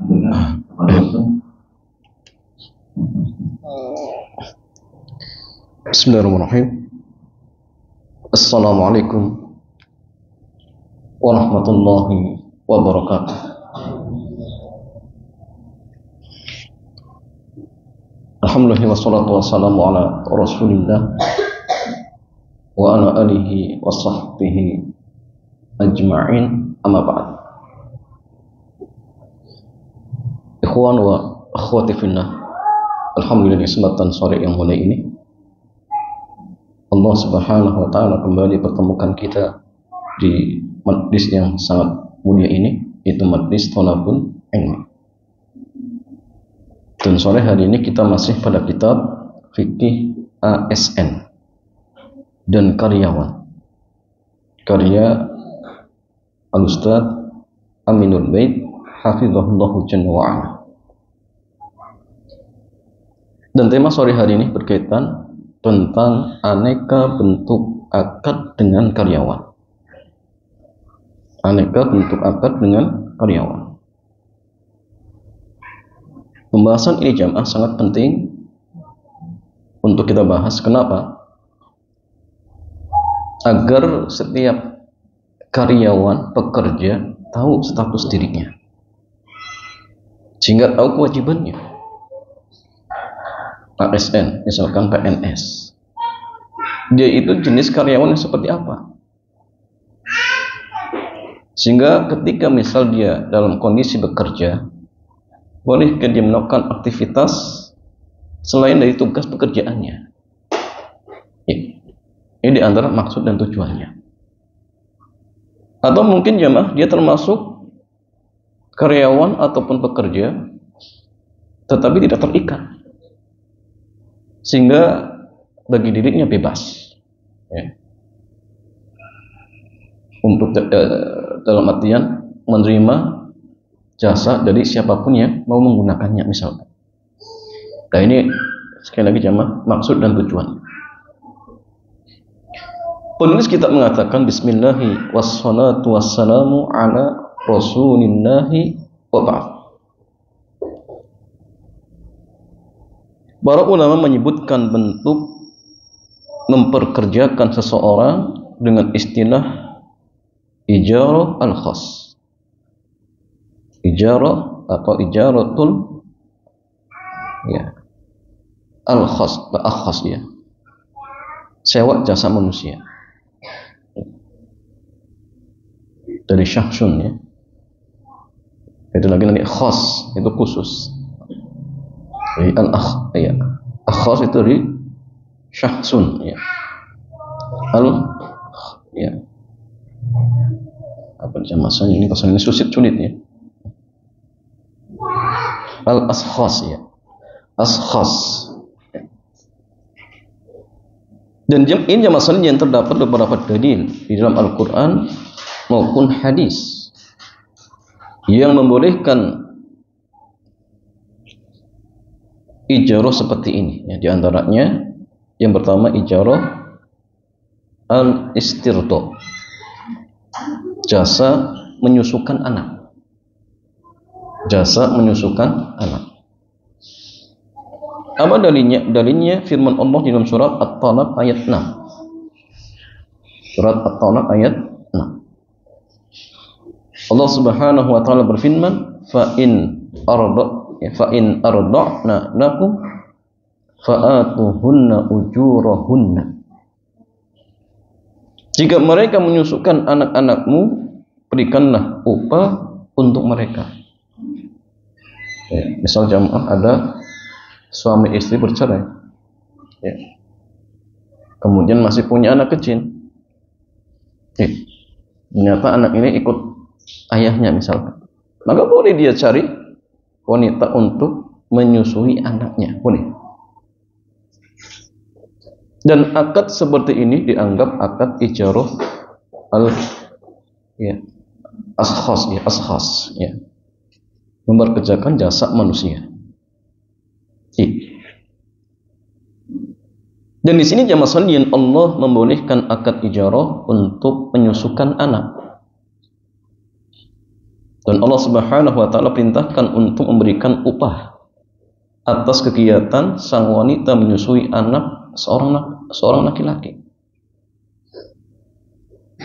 Bismillahirrahmanirrahim. Assalamualaikum warahmatullahi wabarakatuh. Alhamdulillah wassalatu wassalamu ala Rasulillah wa ala alihi wa sahbihi ajma'in, amma ba'd. Ikhwan wa akhwati fillah, alhamdulillah kesempatan sore yang mulia ini Allah Subhanahu wa taala kembali pertemukan kita di majlis yang sangat mulia ini, itu majlis Thalabul Ilmi. Dan sore hari ini kita masih pada kitab Fikih ASN dan Karyawan, karya Al-Ustaz Aminul Bait hafizahullahu jalla wa ala. Dan tema sore hari ini berkaitan tentang aneka bentuk akad dengan karyawan. Aneka bentuk akad dengan karyawan. Pembahasan ini jamaah sangat penting untuk kita bahas. Kenapa? Agar setiap karyawan, pekerja tahu status dirinya, sehingga tahu kewajibannya. ASN, misalkan PNS, dia itu jenis karyawan yang seperti apa, sehingga ketika misal dia dalam kondisi bekerja, boleh dia melakukan aktivitas selain dari tugas pekerjaannya. Ini di antara maksud dan tujuannya. Atau mungkin jamaah dia termasuk karyawan ataupun pekerja tetapi tidak terikat, sehingga bagi dirinya bebas, ya, untuk dalam artian menerima jasa dari siapapun yang mau menggunakannya misalkan. Nah ini sekali lagi jamaah maksud dan tujuan. Penulis kitab mengatakan bismillahi wassalatu wassalamu ala rasulillahi wa ba'd. Para ulama menyebutkan bentuk memperkerjakan seseorang dengan istilah ijarah al-khas. Ijarah atau ijaratul, ya, al-khas ya, sewa jasa manusia. Dari syahsun, ya, itu lagi nanti khas itu khusus. Jadi al-khas itu dari syahsun, ya, ya, apa jamaahnya ini, bahasa ini sulit ya. Al-ashkhas, ya, ashkhas. Dan ini jamaah yang terdapat beberapa dalil di dalam Al-Quran maupun hadis yang membolehkan ijarah seperti ini, ya. Di antaranya yang pertama ijarah al-istirdo, jasa menyusukan anak. Jasa menyusukan anak. Apa dalilnya? Dalilnya firman Allah di dalam surat At-Talaq ayat 6. Surat At-Talaq ayat 6. Allah Subhanahu wa taala berfirman, fa in arda'na lakum fa'atuhunna ujurahunna. Jika mereka menyusukan anak-anakmu, berikanlah upah untuk mereka. Ya, misal jamaah ada suami istri bercerai, ya, kemudian masih punya anak kecil, ya, ternyata anak ini ikut ayahnya misalkan, maka boleh dia cari wanita untuk menyusui anaknya, boleh. Dan akad seperti ini dianggap akad ijarah ashkhas, ya, memperkerjakan jasa manusia. Dan di sini jamaah sekalian, Allah membolehkan akad ijarah untuk menyusukan anak. Dan Allah Subhanahu wa taala perintahkan untuk memberikan upah atas kegiatan sang wanita menyusui anak seorang laki-laki.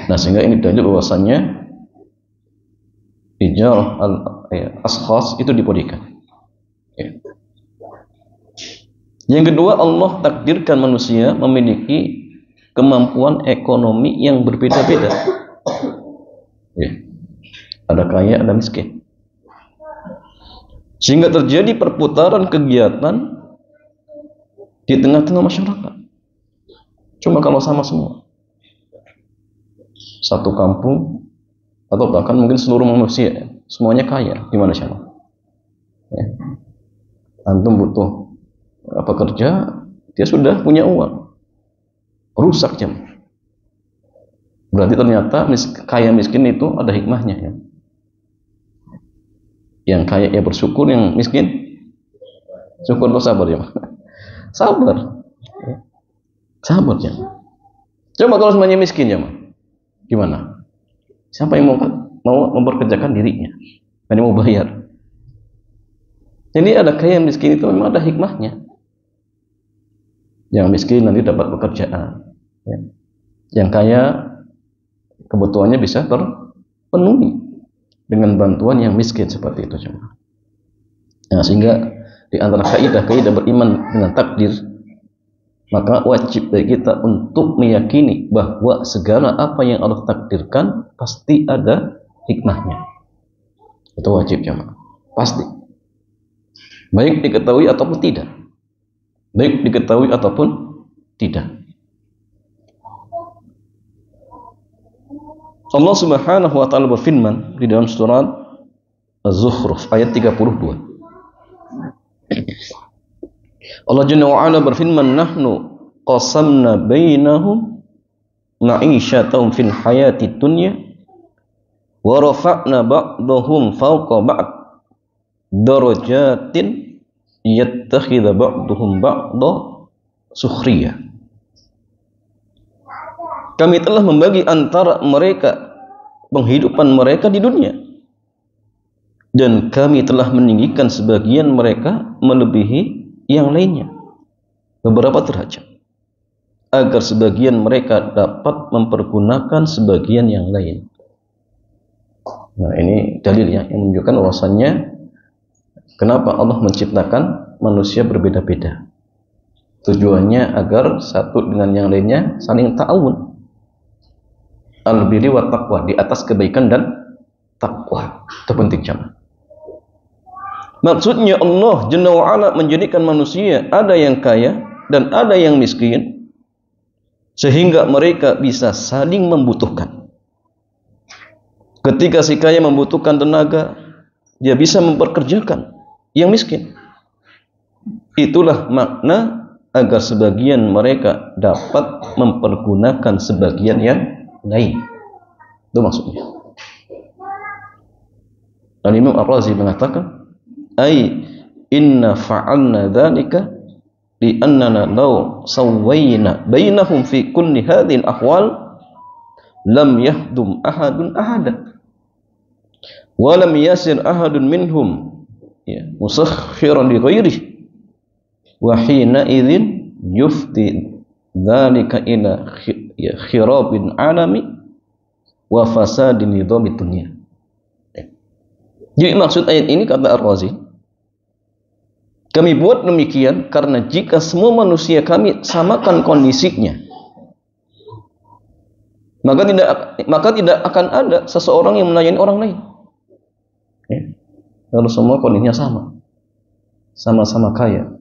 Nah, sehingga ini dalil bahwasannya ijarah al-ashkhas itu dibolehkan. Ya. Yang kedua, Allah takdirkan manusia memiliki kemampuan ekonomi yang berbeda-beda. Ya. Ada kaya, ada miskin. Sehingga terjadi perputaran kegiatan di tengah-tengah masyarakat. Cuma kalau sama semua, satu kampung atau bahkan mungkin seluruh manusia semuanya kaya, gimana siapa? Ya. Antum butuh apa kerja, dia sudah punya uang, rusak jam. Berarti ternyata kaya miskin itu ada hikmahnya, ya. Yang kaya ya bersyukur, yang miskin syukur atau sabar ya? Sabar, sabar ya. Coba kalau semuanya miskin ya, gimana? Siapa yang mau memperkerjakan dirinya? Dan yang mau bayar? Jadi ada kaya miskin itu memang ada hikmahnya. Yang miskin nanti dapat pekerjaan, ya. Yang kaya kebutuhannya bisa terpenuhi dengan bantuan yang miskin seperti itu cuma. Nah, sehingga di antara kaidah beriman dengan takdir, maka wajib bagi kita untuk meyakini bahwa segala apa yang Allah takdirkan pasti ada hikmahnya. Itu wajib jemaah, pasti. Baik diketahui ataupun tidak. Baik diketahui ataupun tidak. Allah Subhanahu wa taala berfirman di dalam surat Az-Zukhruf ayat 32. Allah Jalla wa Ala berfirman, "Nahnu qasamna bainahum ma'isyatahum fil hayati dunya wa rafa'na ba'dahum fawqa ba'd darajatin yattakhidha ba'duhum ba'da sukhriyah." Kami telah membagi antara mereka penghidupan mereka di dunia, dan kami telah meninggikan sebagian mereka melebihi yang lainnya beberapa derajat, agar sebagian mereka dapat mempergunakan sebagian yang lain. Nah, ini dalilnya yang menunjukkan bahwasannya kenapa Allah menciptakan manusia berbeda-beda. Tujuannya agar satu dengan yang lainnya saling ta'awun. Al-birri wa taqwa, di atas kebaikan dan takwa. Itu penting jemaah. Maksudnya Allah Jalla wa Ala menjadikan manusia ada yang kaya dan ada yang miskin, sehingga mereka bisa saling membutuhkan. Ketika si kaya membutuhkan tenaga, dia bisa memperkerjakan yang miskin. Itulah makna agar sebagian mereka dapat mempergunakan sebagian yang lain. Itu maksudnya. Al-Imam Ar-Razi mengatakan, "Ai inna fa'alna dzalika li annana law sawwayna bainahum fi kulli hadhihi al-ahwal lam yahdum ahadun ahada wa lam yasir ahadun minhum musakhiran li ghairihi wa hina idzin yufti dzalika ila khirabin alami wa fasadin nidhamid dunya." Jadi maksud ayat ini, kata Ar-Razi, kami buat demikian karena jika semua manusia kami samakan kondisinya, maka tidak akan ada seseorang yang melayani orang lain. Ya. Kalau semua kondisinya sama-sama kaya,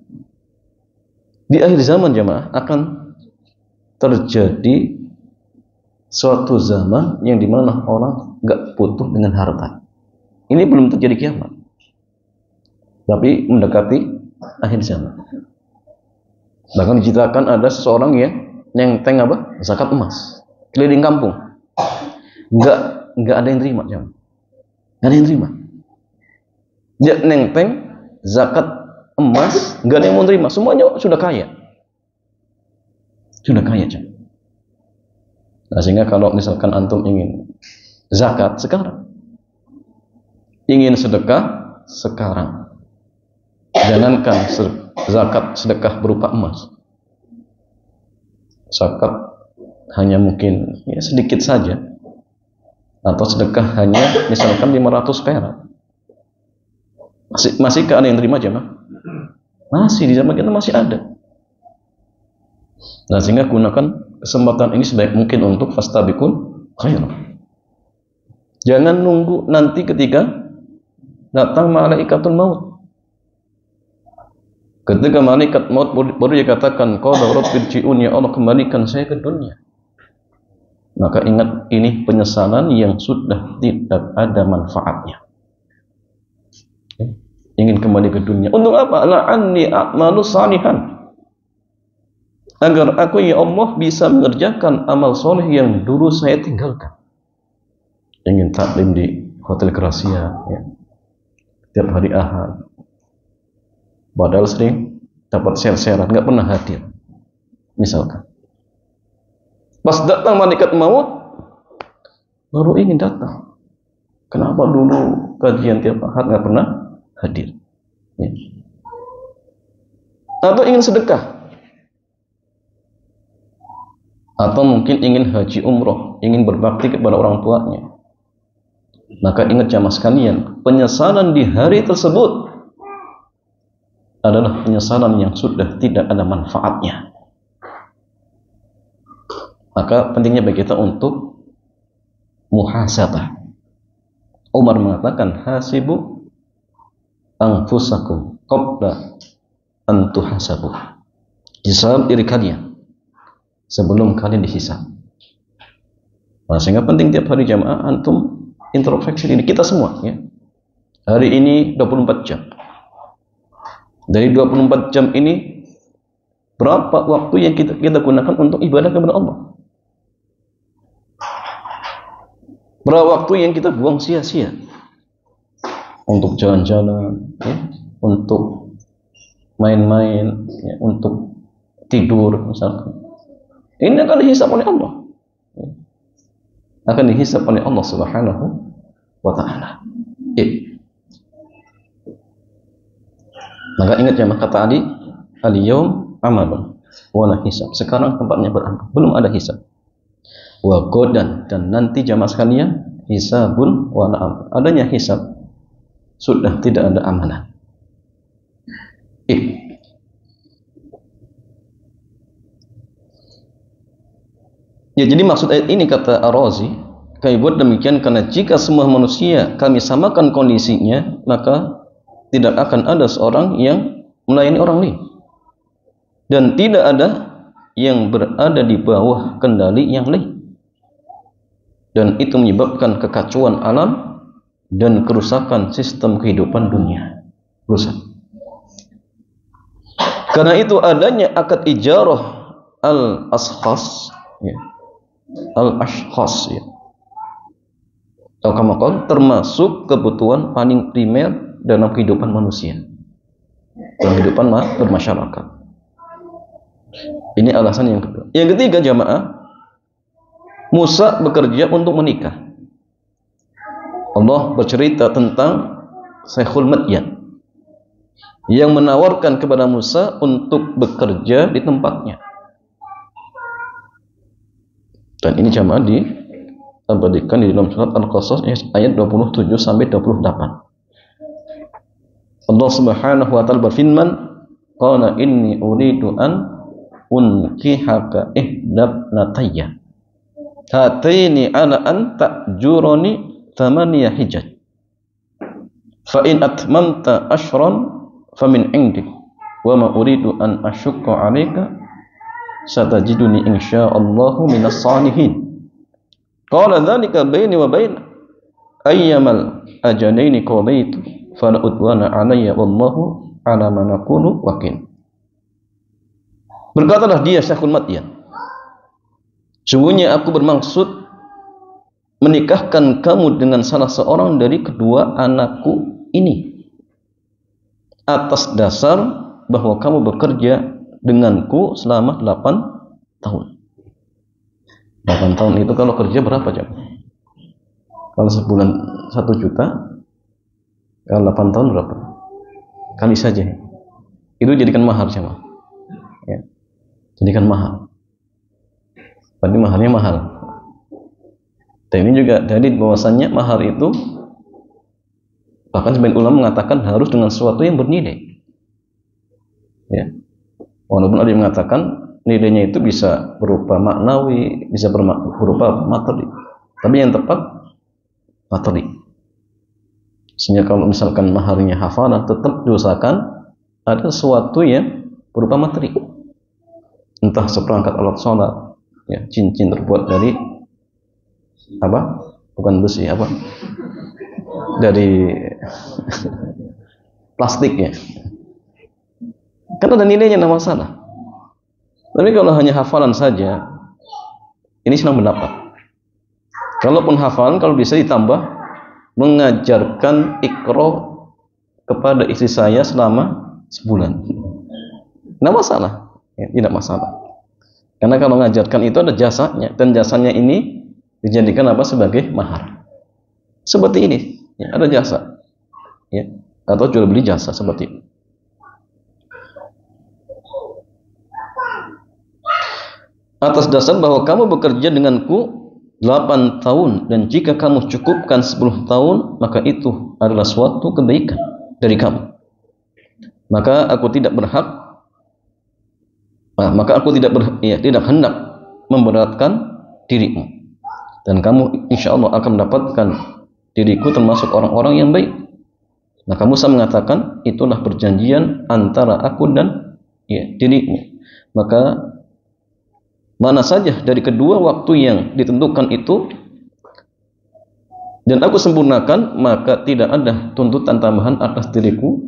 di akhir zaman jemaah akan terjadi suatu zaman yang dimana orang nggak butuh dengan harta. Ini belum terjadi kiamat, tapi mendekati akhir zaman. Bahkan diceritakan ada seseorang yang nenteng zakat emas keliling kampung, nggak ada yang terima, nggak ada yang terima. Dia nenteng zakat emas, nggak ada yang mau terima. Semuanya sudah kaya. Nah, sehingga kalau misalkan antum ingin zakat sekarang, ingin sedekah sekarang. Jangankan zakat, sedekah berupa emas. Zakat hanya mungkin ya, sedikit saja. Atau sedekah hanya misalkan 500 perak. Masihkah ada yang terima jemaah? Masih, di zaman kita masih ada. Nah, sehingga gunakan kesempatan ini sebaik mungkin untuk fastabiqul khairat. Jangan nunggu nanti ketika datang malaikatul maut. Ketika malaikat maut baru dikatakan, qala rabbirji'un, ya Allah kembalikan saya ke dunia. Maka ingat, ini penyesalan yang sudah tidak ada manfaatnya. Ingin kembali ke dunia. Untuk apa? La'anni a'malu salihan. Agar aku, ya Allah, bisa mengerjakan amal soleh yang dulu saya tinggalkan. Ingin taklim di Hotel Gracia, ya. Tiap hari Ahad. Padahal sering dapat share-sharean, nggak pernah hadir. Misalkan. Pas datang malaikat maut, baru ingin datang. Kenapa dulu kajian tiap Ahad nggak pernah hadir? Ya. Atau ingin sedekah, atau mungkin ingin haji umroh, ingin berbakti kepada orang tuanya. Maka ingat jamaah sekalian, penyesalan di hari tersebut adalah penyesalan yang sudah tidak ada manfaatnya. Maka pentingnya bagi kita untuk muhasabah. Umar mengatakan, hasibu anfusakum qabla an tuhasabu. Hisab diri kalian sebelum kalian dihisab. Nah, sehingga penting tiap hari jamaah antum introspeksi diri kita semua, ya. Hari ini 24 jam. Dari 24 jam ini berapa waktu yang kita gunakan untuk ibadah kepada Allah? Berapa waktu yang kita buang sia-sia untuk jalan-jalan, ya, untuk main-main, ya, untuk tidur misalkan. Ini akan dihisab oleh Allah. Akan dihisab oleh Allah Subhanahu wa ta'ala. Maka ingat ya, kata Ali, al-yawm amalun wala hisab. Sekarang tempatnya beramal, belum ada hisab. Wa godan, dan nanti jamaah sekalian, hisabun wala amal. Adanya hisab, sudah tidak ada amalan. Ya, jadi maksud ayat ini, kata Ar-Razi, kami buat demikian karena jika semua manusia kami samakan kondisinya, maka tidak akan ada seorang yang melayani orang lain, dan tidak ada yang berada di bawah kendali yang lain, dan itu menyebabkan kekacauan alam dan kerusakan sistem kehidupan dunia. Rusak. Karena itu adanya akad ijarah al-ashkhas, ya. Al-ashkhas, ya. Al-kamakal termasuk kebutuhan paling primer dalam kehidupan manusia, dalam kehidupan bermasyarakat. Ini alasan yang kedua. Yang ketiga jamaah, Musa bekerja untuk menikah. Allah bercerita tentang Syekhul Madyan yang menawarkan kepada Musa untuk bekerja di tempatnya. Dan ini jamaah diabadikan di dalam surat Al-Qasas ayat 27 sampai 28. Allah Subhanahu wa ta'ala berfirman, qala inni uridu an unkihaka ihdabnatayya hataini ala an ta'jurani thamaniya hijaj fa in atmamta ashran famin indik wa ma uridu an ashukka 'alaika satajiduni insyaallahu minas salihin. Qala dzalika baini wa baina ayyamal ajalaini qadaitu fala udwana 'alayya wallahu 'ala ma naqulu wakil. Berkatalah dia Syekhul Madyan, sungguhnya aku bermaksud menikahkan kamu dengan salah seorang dari kedua anakku ini atas dasar bahwa kamu bekerja denganku selama 8 tahun. 8 tahun itu kalau kerja berapa jam? Kalau sebulan 1 juta, Kalau 8 tahun berapa? Kali saja. Itu jadikan mahar sama. Ya. Jadikan mahar. Berarti maharnya mahal. Dan ini juga dalil bahwasannya mahar itu, bahkan sebagian ulama mengatakan harus dengan sesuatu yang bernilai. Ya. Walaupun ada yang mengatakan nilainya itu bisa berupa maknawi, bisa berupa materi. Tapi yang tepat materi. Sehingga kalau misalkan maharnya hafalan, tetap diusahakan ada sesuatu yang berupa materi. Entah seperangkat alat sholat, ya, cincin terbuat dari apa? Bukan besi, apa? Dari plastiknya. Kan ada nilainya, tidak masalah. Tapi kalau hanya hafalan saja, ini senang pendapat. Kalaupun hafalan, kalau bisa ditambah mengajarkan iqra kepada istri saya selama sebulan. Tidak masalah, ya, tidak masalah. Karena kalau mengajarkan itu ada jasanya, dan jasanya ini dijadikan apa sebagai mahar. Seperti ini, ya, ada jasa, ya, atau jual beli jasa seperti ini. Atas dasar bahwa kamu bekerja denganku 8 tahun dan jika kamu cukupkan 10 tahun maka itu adalah suatu kebaikan dari kamu. Maka aku tidak hendak memberatkan dirimu dan kamu insya Allah akan mendapatkan diriku termasuk orang-orang yang baik. Nah, kamu bisa mengatakan itulah perjanjian antara aku dan dirimu. Maka mana saja dari kedua waktu yang ditentukan itu dan aku sempurnakan, maka tidak ada tuntutan tambahan atas diriku,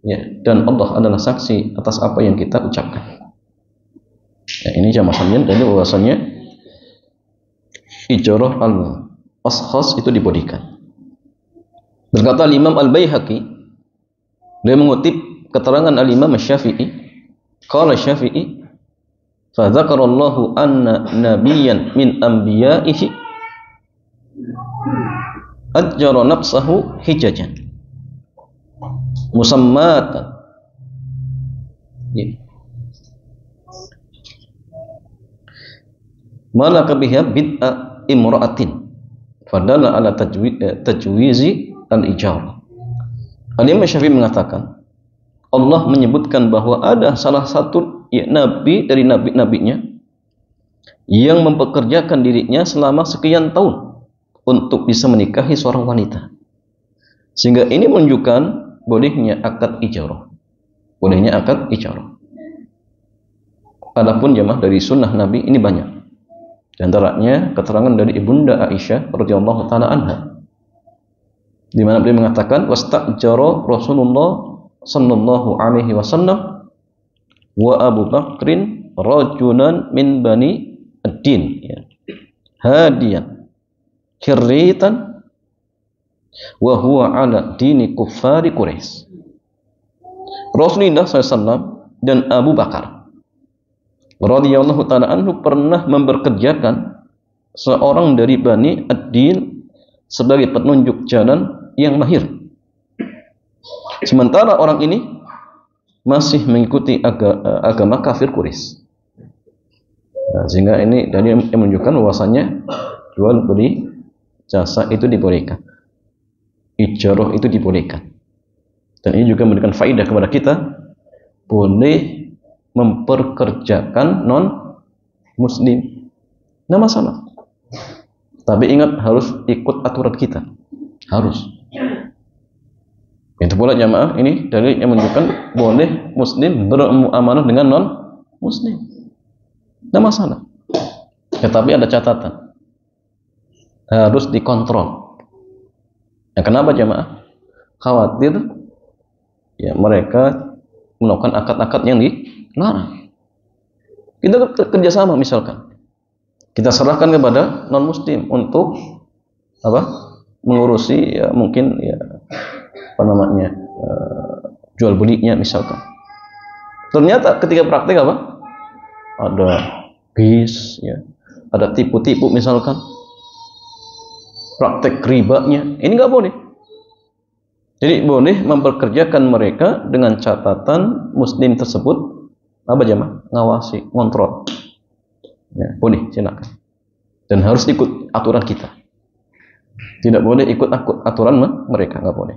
ya, dan Allah adalah saksi atas apa yang kita ucapkan. Ya, ini jamaahnya dari bahwasannya ijarah al-ashkhas itu dibolehkan. Berkata Imam Al-Baihaqi, dia mengutip keterangan Al-Imam Syafi'i, qala Syafi'i, fa dzakarallahu anna nabiyyan min anbiya'ihi ajjara nafsahu hijajan musammatan, malaka biha bid'a imra'atin fadalla ala tajwizi al-ijarah. Al-Imam Syafi'i mengatakan Allah menyebutkan bahwa ada salah satu nabi dari nabi-nabinya yang mempekerjakan dirinya selama sekian tahun untuk bisa menikahi seorang wanita, sehingga ini menunjukkan bolehnya akad ijarah. Bolehnya akad ijarah. Adapun jamaah dari sunnah Nabi ini banyak. Di antaranya keterangan dari Ibunda Aisyah radhiyallahu taala anha, di mana beliau mengatakan wastajara Rasulullah sallallahu alaihi wasallam wa Abu Bakrin rajulan min bani ad-din, ya, hadiyan kirritan wa huwa ala dini kuffari Quraisy. Rasulullah SAW dan Abu Bakar radhiyallahu taala anhu pernah memperkerjakan seorang dari Bani Ad-Din sebagai penunjuk jalan yang mahir, sementara orang ini masih mengikuti agama kafir Quraisy. Nah, sehingga ini dari yang menunjukkan bahwasannya jual beli jasa itu dibolehkan, ijarah itu dibolehkan. Dan ini juga memberikan faedah kepada kita, boleh memperkerjakan non muslim, tidak masalah. Tapi ingat harus ikut aturan kita, harus. Itu pula jamaah, ini dari yang menunjukkan boleh muslim bermuamalah dengan non muslim, tidak masalah. Tetapi ada catatan, harus dikontrol. Ya, kenapa jamaah? Khawatir ya mereka melakukan akad-akad yang dilarang. Kita kerjasama, misalkan kita serahkan kepada non muslim untuk apa? Mengurusi ya, mungkin ya apa namanya jual belinya misalkan. Ternyata ketika praktek apa? Ada bis, ya, ada tipu-tipu misalkan, praktek ribanya, ini nggak boleh. Jadi boleh memperkerjakan mereka dengan catatan muslim tersebut apa jamaah? Ngawasi, kontrol. Ya, boleh, silakan. Dan harus ikut aturan kita. Tidak boleh ikut aturan mereka, nggak boleh.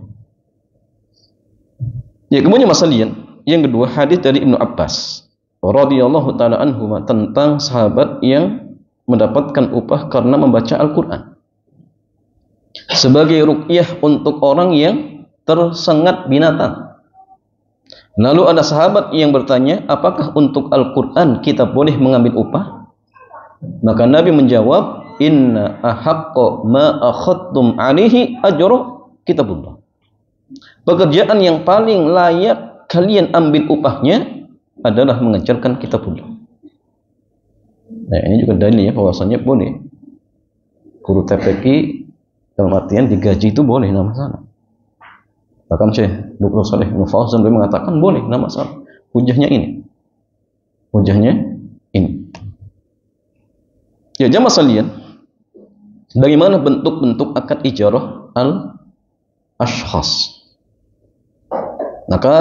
Ya, kemudian masalah yang kedua, hadis dari Ibnu Abbas radhiyallahu taala anhu tentang sahabat yang mendapatkan upah karena membaca Al-Qur'an sebagai ruqyah untuk orang yang tersengat binatang. Lalu ada sahabat yang bertanya, apakah untuk Al-Qur'an kita boleh mengambil upah? Maka Nabi menjawab, inna ahaqqa ma akhadtum alaihi ajra kitabullah. Pekerjaan yang paling layak kalian ambil upahnya adalah mengajarkan kitabullah. Nah, ini juga dalilnya bahwasanya boleh guru TPQ dalam artian digaji itu boleh, nggak masalah. Bahkan Syekh Dr. Shalih Al Fauzan mengatakan boleh, nggak masalah. Hujahnya ini. Ya, jamaah sekalian, bagaimana bentuk-bentuk akad ijarah al-ashkhas? Maka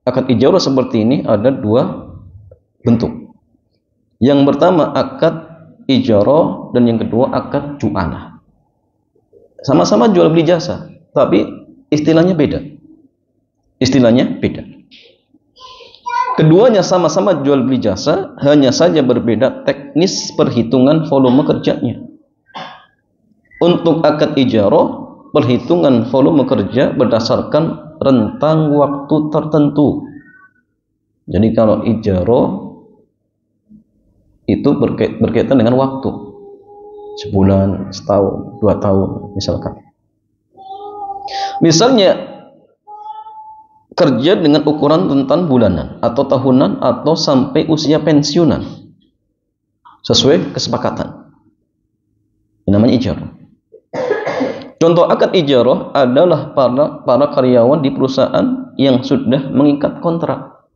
akad ijarah seperti ini ada dua bentuk. Yang pertama akad ijarah dan yang kedua akad ju'alah. Sama-sama jual beli jasa, tapi istilahnya beda. Keduanya sama-sama jual beli jasa, hanya saja berbeda teknis perhitungan volume kerjanya. Untuk akad ijarah, perhitungan volume kerja berdasarkan rentang waktu tertentu. Jadi kalau ijarah itu berkaitan dengan waktu, sebulan, setahun, 2 tahun misalkan. Misalnya kerja dengan ukuran rentan bulanan atau tahunan atau sampai usia pensiunan sesuai kesepakatan. Ini namanya ijarah. Contoh akad ijarah adalah para karyawan di perusahaan yang sudah mengikat kontrak,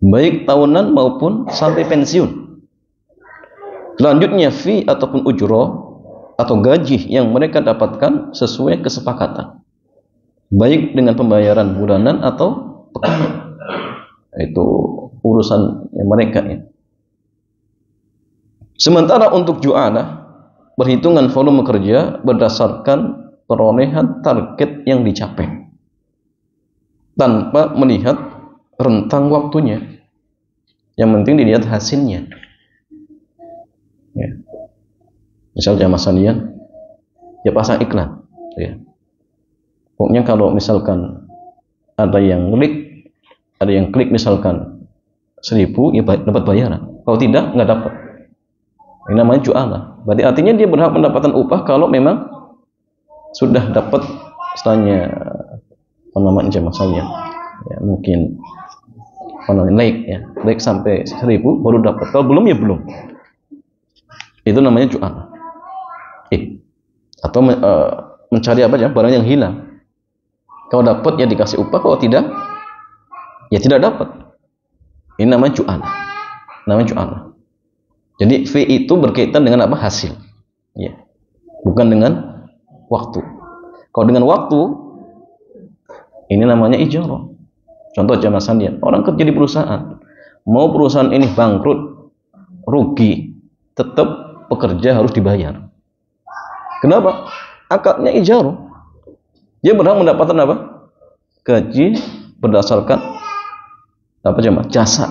baik tahunan maupun sampai pensiun. Selanjutnya fee ataupun ujroh atau gaji yang mereka dapatkan sesuai kesepakatan, baik dengan pembayaran bulanan atau pekanan. Itu urusan mereka ya. Sementara untuk ju'alah, perhitungan volume kerja berdasarkan perolehan target yang dicapai tanpa melihat rentang waktunya. Yang penting dilihat hasilnya ya. Misalnya masanian ya pasang iklan ya. Pokoknya kalau misalkan ada yang klik misalkan 1.000 ya dapat bayaran, kalau tidak nggak dapat. Ini namanya ju'alah. Berarti artinya dia berhak mendapatkan upah kalau memang sudah dapat istilahnya masalahnya ya, mungkin like sampai 1.000 baru dapat. Kalau belum ya belum. Itu namanya ju'alah. Atau mencari apa ya, barang yang hilang. Kalau dapat ya dikasih upah, kalau tidak ya tidak dapat. Ini namanya ju'alah. Jadi fee itu berkaitan dengan apa? Hasil. Ya. Bukan dengan waktu. Kalau dengan waktu, ini namanya ijarah. Contoh jamaah sekalian, orang kerja di perusahaan, mau perusahaan ini bangkrut, rugi, tetap pekerja harus dibayar. Kenapa? Akadnya ijarah. Dia berhak mendapatkan apa? Gaji berdasarkan apa jamaah? Jasa.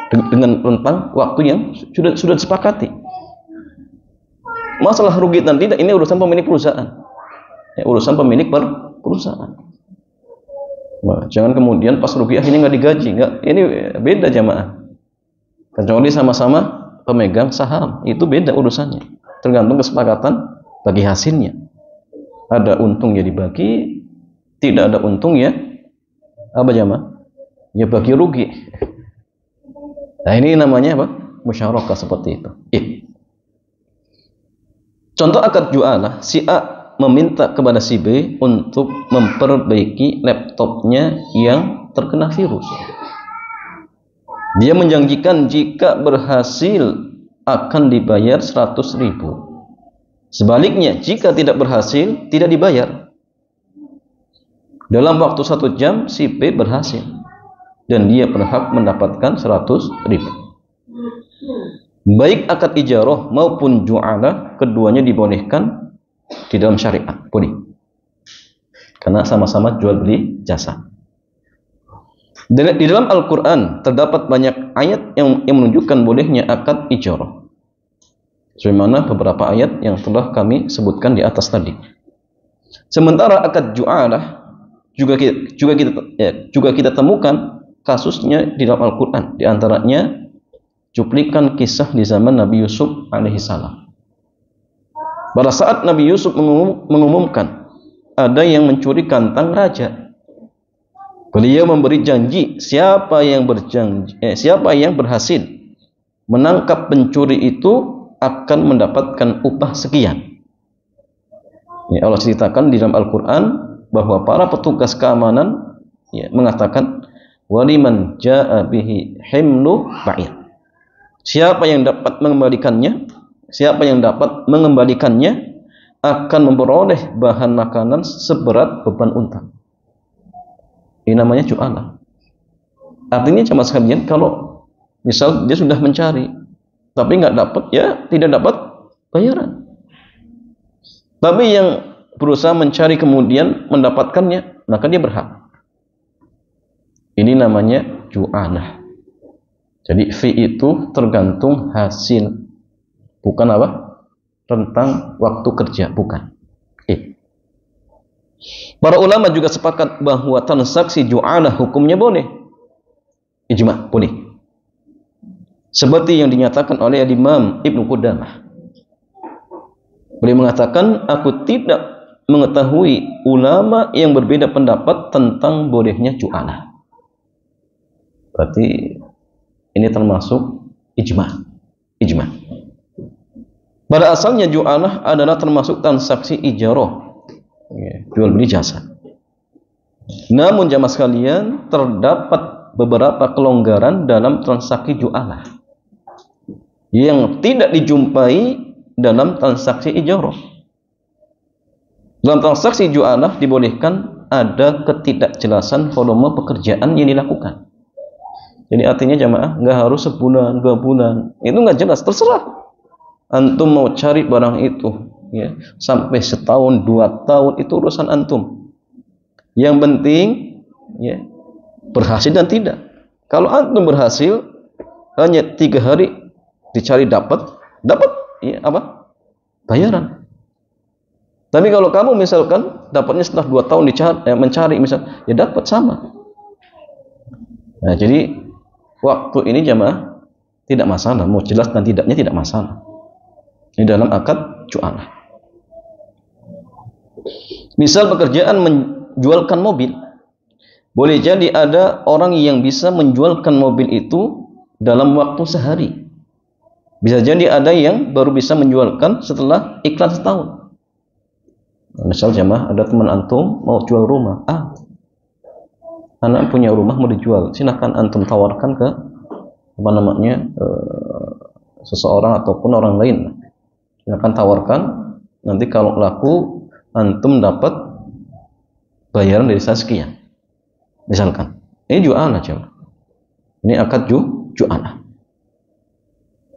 Dengan rentang waktu yang sudah disepakati. Masalah rugi dan tidak, ini urusan pemilik perusahaan. Ya, urusan pemilik perusahaan. Nah, jangan kemudian pas rugi akhirnya nggak digaji, ini beda jamaah. Kecuali sama-sama pemegang saham, itu beda urusannya. Tergantung kesepakatan bagi hasilnya. Ada untung ya dibagi, tidak ada untung ya apa jamaah? Ya bagi rugi. Nah, ini namanya apa? Musyarakah seperti itu. Contoh akad ju'alah, si A meminta kepada si B untuk memperbaiki laptopnya yang terkena virus. Dia menjanjikan jika berhasil akan dibayar 100.000. Sebaliknya, jika tidak berhasil, tidak dibayar. Dalam waktu 1 jam si B berhasil dan dia berhak mendapatkan 100.000. Baik akad ijarah maupun ju'alah, keduanya dibolehkan di dalam syariat, boleh. Karena sama-sama jual beli jasa. Di dalam Al-Quran terdapat banyak ayat yang menunjukkan bolehnya akad ijarah. Sebagaimana beberapa ayat yang telah kami sebutkan di atas tadi. Sementara akad ju'alah juga kita temukan kasusnya di dalam Al-Quran. Di antaranya cuplikan kisah di zaman Nabi Yusuf alaihissalam. Pada saat Nabi Yusuf mengumumkan ada yang mencuri kantang raja, beliau memberi janji siapa yang berhasil menangkap pencuri itu akan mendapatkan upah sekian. Ya, Allah ceritakan di dalam Al-Quran bahwa para petugas keamanan mengatakan waliman ja'a bihi himlu ba'ir. Siapa yang dapat mengembalikannya akan memperoleh bahan makanan seberat beban unta. Ini namanya ju'alah. Artinya jemaah sekalian, kalau misal dia sudah mencari tapi nggak dapat, ya tidak dapat bayaran. Tapi yang berusaha mencari kemudian mendapatkannya, maka dia berhak. Ini namanya ju'alah. Jadi fee itu tergantung hasil, bukan apa? Rentang waktu kerja, bukan. Para ulama juga sepakat bahwa transaksi ju'alah hukumnya boleh. Ijma, boleh. Seperti yang dinyatakan oleh Imam Ibnu Qudamah. Beliau mengatakan, aku tidak mengetahui ulama yang berbeda pendapat tentang bolehnya ju'alah. Berarti ini termasuk ijma. Pada asalnya ju'alah adalah termasuk transaksi ijarah, jual beli jasa. Namun jamaah sekalian, terdapat beberapa kelonggaran dalam transaksi ju'alah yang tidak dijumpai dalam transaksi ijarah. Dalam transaksi ju'alah dibolehkan ada ketidakjelasan volume pekerjaan yang dilakukan. Jadi artinya jamaah nggak harus sebulan, 2 bulan, itu nggak jelas, terserah. Antum mau cari barang itu, ya, sampai setahun, 2 tahun, itu urusan antum. Yang penting, ya, berhasil dan tidak. Kalau antum berhasil, hanya 3 hari dicari dapat, ya, apa? Bayaran. Tapi kalau kamu misalkan dapatnya setelah 2 tahun mencari, misal, ya dapat sama. Nah, jadi waktu ini jamaah tidak masalah, mau jelas dan tidaknya tidak masalah. Ini dalam akad ju'alah. Misal pekerjaan menjualkan mobil, boleh jadi ada orang yang bisa menjualkan mobil itu dalam waktu sehari. Bisa jadi ada yang baru bisa menjualkan setelah iklan setahun. Misal jamaah, ada teman antum mau jual rumah, anak punya rumah mau dijual, silahkan antum tawarkan ke seseorang ataupun orang lain. Silahkan tawarkan, nanti kalau laku antum dapat bayaran dari saya sekian. Misalkan, ini ju'alah jemaah. Ini akad ju'alah.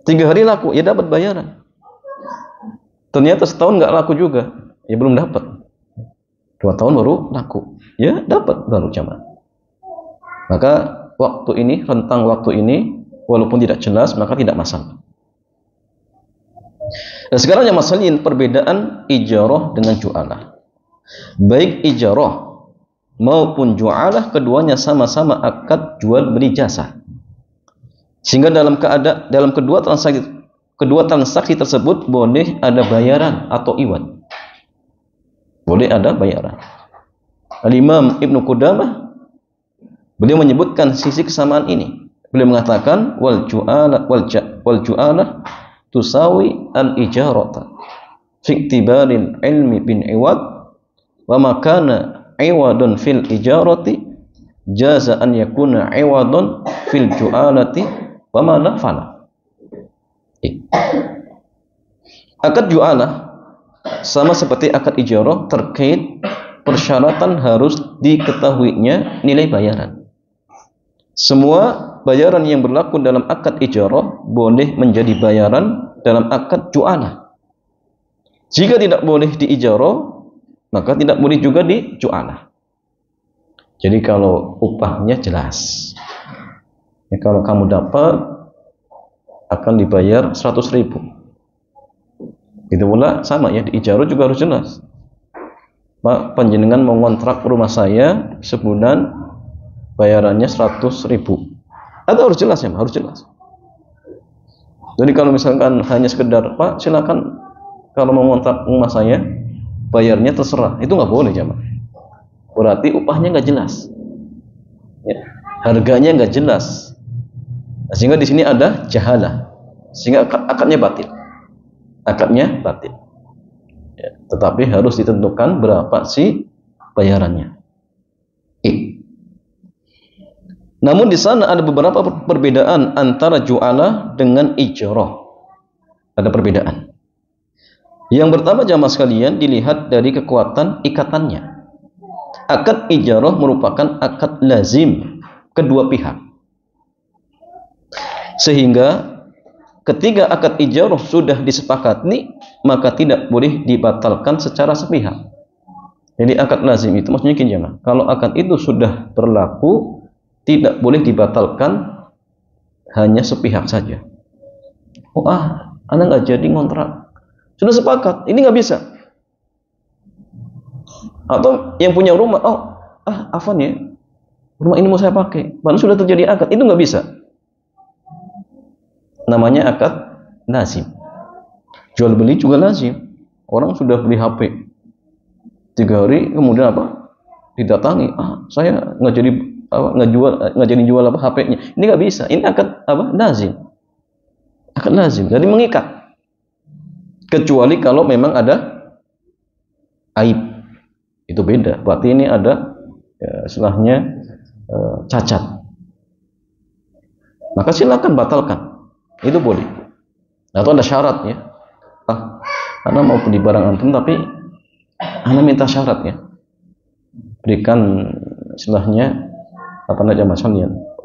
3 hari laku, ya dapat bayaran. Ternyata setahun nggak laku juga, ya belum dapat. 2 tahun baru laku, ya dapat baru jemaah. Maka rentang waktu ini walaupun tidak jelas, maka tidak masalah. Dan sekarang yang masalahnya perbedaan ijarah dengan ju'alah. Baik ijarah maupun ju'alah, keduanya sama-sama akad jual beli jasa. Sehingga dalam kedua transaksi tersebut boleh ada bayaran atau iwad. Boleh ada bayaran. Al-Imam Ibnu Qudamah beliau menyebutkan sisi kesamaan ini. Beliau mengatakan wal ju'alah tusawi al-ijarata fi iktibaril ilmi bin iwad wa makana iwadun fil ijarati jaza an yakuna iwadun fil ju'alati wa ma la fala. Akad ju'alah sama seperti akad ijarah terkait persyaratan harus diketahuinya nilai bayaran. Semua bayaran yang berlaku dalam akad ijarah boleh menjadi bayaran dalam akad ju'alah. Jika tidak boleh diijarah, maka tidak boleh juga diju'alah. Jadi kalau upahnya jelas, ya, kalau kamu dapat akan dibayar 100.000. Itu pula sama ya, diijarah juga harus jelas. Pak, panjenengan mau ngontrak rumah saya sebulan, bayarannya 100.000. Atau harus jelas ya, harus jelas. Jadi kalau misalkan hanya sekedar, Pak silakan kalau mau ngontrak rumah saya, bayarnya terserah, itu nggak boleh jamaah. Berarti upahnya nggak jelas, ya, harganya nggak jelas. Sehingga di sini ada jahalah, sehingga akadnya batil. Akadnya batil. Ya, tetapi harus ditentukan berapa sih bayarannya. Namun di sana ada beberapa perbedaan antara ju'alah dengan ijarah. Ada perbedaan. Yang pertama jamaah sekalian, dilihat dari kekuatan ikatannya. Akad ijarah merupakan akad lazim kedua pihak. Sehingga ketika akad ijarah sudah disepakati, maka tidak boleh dibatalkan secara sepihak. Jadi akad lazim itu maksudnya gini jamaah, kalau akad itu sudah berlaku, tidak boleh dibatalkan hanya sepihak saja. Oh anak nggak jadi ngontrak, sudah sepakat, ini nggak bisa. Atau yang punya rumah, Afan ya, rumah ini mau saya pakai, padahal sudah terjadi akad, itu nggak bisa. Namanya akad lazim. Jual beli juga lazim. Orang sudah beli HP 3 hari, kemudian apa? Didatangi, saya nggak jadi jual apa HP-nya. Ini nggak bisa. Ini akad apa? Lazim. Akad lazim. Jadi mengikat. Kecuali kalau memang ada aib, itu beda. Berarti ini ada istilahnya cacat. Maka silakan batalkan. Itu boleh. Atau ada syaratnya. Ana mau beli barang antum tapi ana minta syaratnya. Berikan istilahnya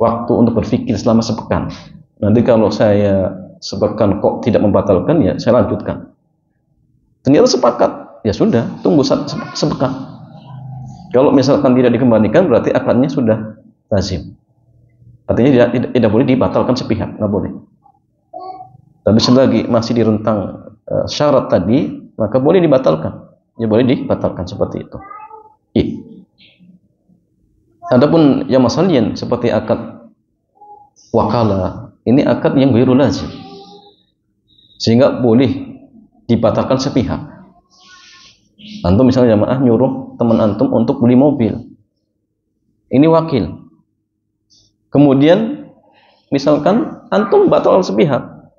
waktu untuk berpikir selama sepekan. Nanti kalau saya sepekan kok tidak membatalkan, ya saya lanjutkan. Ternyata sepakat, ya sudah, tunggu sepekan. Kalau misalkan tidak dikembalikan, berarti akadnya sudah lazim. Artinya tidak boleh dibatalkan sepihak, nggak boleh. Tapi selagi masih di rentang syarat tadi, maka boleh dibatalkan. Ya boleh dibatalkan seperti itu. Adapun yang masalian seperti akad wakalah, ini akad yang ghairu lazim, sehingga boleh dibatalkan sepihak. Antum misalnya jamaah nyuruh teman antum untuk beli mobil, ini wakil. Kemudian misalkan antum batal sepihak,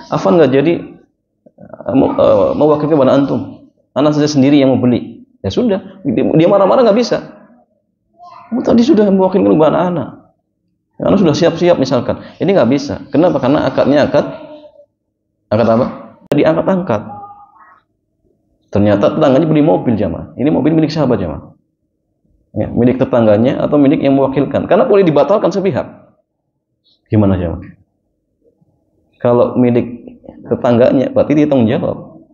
Afan nggak jadi mewakilkan kepada antum, anak saya sendiri yang mau beli. Ya sudah, dia marah-marah nggak bisa. Tadi sudah mewakilkan kepada anak sudah siap-siap misalkan. Ini nggak bisa. Kenapa? Karena akadnya akad apa? Diangkat-angkat. Ternyata tetangganya beli mobil jamaah. Ini mobil milik siapa jamaah? Ya, milik tetangganya atau milik yang mewakilkan? Karena boleh dibatalkan sepihak. Gimana jamaah? Kalau milik tetangganya, berarti dia tanggung jawab.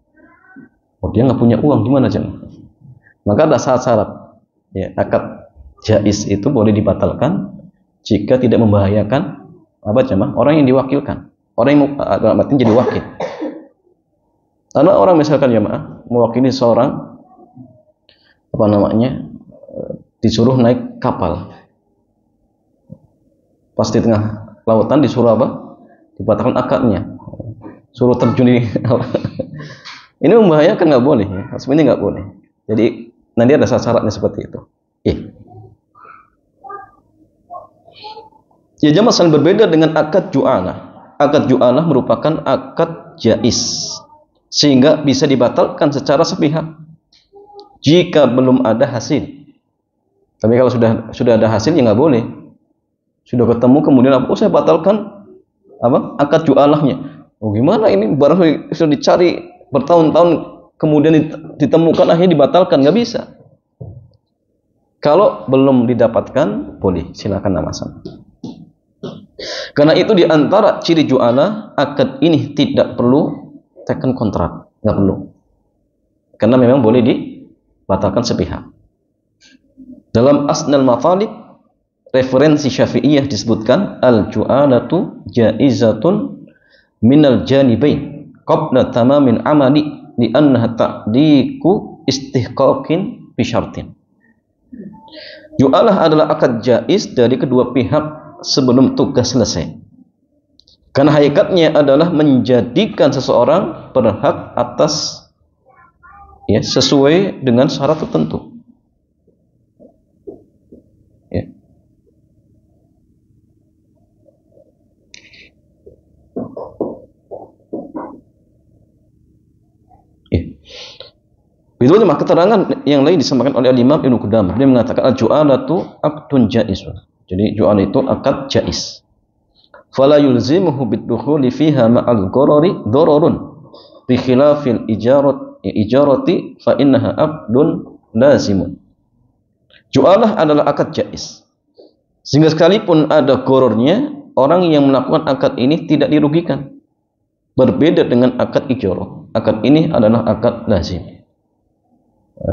Dia nggak punya uang, gimana jamaah? Maka ada syarat-syarat. Ya, akad jaiz itu boleh dibatalkan jika tidak membahayakan orang yang diwakilkan, orang yang berarti jadi wakil. Karena orang misalkan jamaah mewakili seorang disuruh naik kapal, pas di tengah lautan disuruh dibatalkan akadnya, suruh terjun di ini membahayakan, nggak boleh ya. Sebenarnya nggak boleh. Jadi nanti ada syaratnya seperti itu. Ya jamaah saling berbeda dengan akad ju'alah. Akad ju'alah merupakan akad jaiz, sehingga bisa dibatalkan secara sepihak jika belum ada hasil. Tapi kalau sudah ada hasil, ya nggak boleh. Sudah ketemu kemudian saya batalkan akad ju'alahnya. Gimana ini barang sudah dicari bertahun-tahun kemudian ditemukan akhirnya dibatalkan, nggak bisa. Kalau belum didapatkan, boleh, silakan namasan. Karena itu diantara ciri ju'alah, akad ini tidak perlu teken kontrak, nggak perlu. Karena memang boleh dibatalkan sepihak. Dalam Asnal Matalib, referensi Syafi'iyah disebutkan al-ju'alatu jaizatun minal janibain qabla tamamin amali li'annaha ta'diku istihqaqin bisyartin. Ju'alah adalah akad jaiz dari kedua pihak sebelum tugas selesai. Karena hakikatnya adalah menjadikan seseorang berhak atas sesuai dengan syarat tertentu. Begitu juga keterangan yang lain disampaikan oleh Imam Ibnu Qudamah. Dia mengatakan al-ju'alatu aqdun jaiz. Jadi ju'al itu akad jaiz. Fala yulzimuhu bid-dukhuli fiha ma'al gharari dararun bi khilafil ijarati fa innaha aqdun lazimun. Ju'alah adalah akad jaiz. Sehingga sekalipun ada gharornya, orang yang melakukan akad ini tidak dirugikan. Berbeda dengan akad ijarah. Akad ini adalah akad lazim.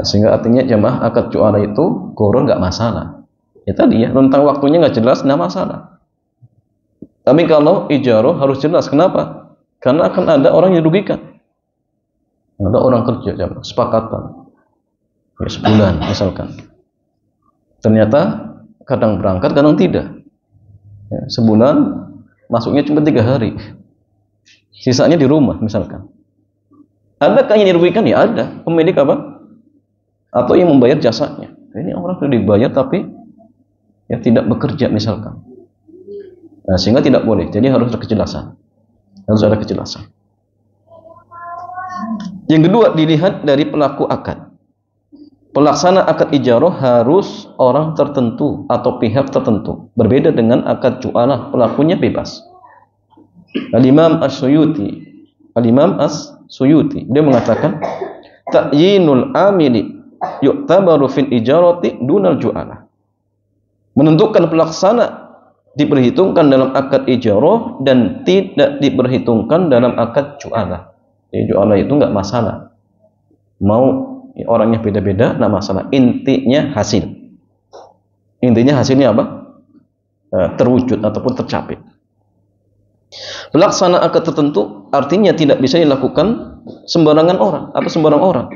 Sehingga artinya jemaah akad ju'alah itu gharor nggak masalah. Ya tadi ya, tentang waktunya nggak jelas, nggak masalah. Tapi kalau ijarah harus jelas. Kenapa? Karena akan ada orang yang dirugikan. Ada orang kerja jemaah, sepakatan ya, sebulan misalkan. Ternyata kadang berangkat, kadang tidak. Ya, sebulan masuknya cuma 3 hari. Sisanya di rumah misalkan. Adakah yang dirugikan? Ya ada. Pemilik apa? Atau yang membayar jasanya. Ini orang sudah dibayar tapi ya tidak bekerja misalkan. Nah, sehingga tidak boleh. Jadi harus ada kejelasan. Harus ada kejelasan. Yang kedua, dilihat dari pelaku akad. Pelaksana akad ijarah harus orang tertentu atau pihak tertentu. Berbeda dengan akad ju'alah, pelakunya bebas. Al-Imam As-Suyuti dia mengatakan ta'yinul amili yu'tabaru fil ijarati dunal ju'alah. Menentukan pelaksana diperhitungkan dalam akad ijarah dan tidak diperhitungkan dalam akad ju'alah. Jadi ju'alah itu enggak masalah. Mau orangnya beda-beda enggak masalah. Intinya hasil. Intinya hasilnya apa? Terwujud ataupun tercapai. Pelaksana akad tertentu artinya tidak bisa dilakukan sembarangan orang atau sembarang orang.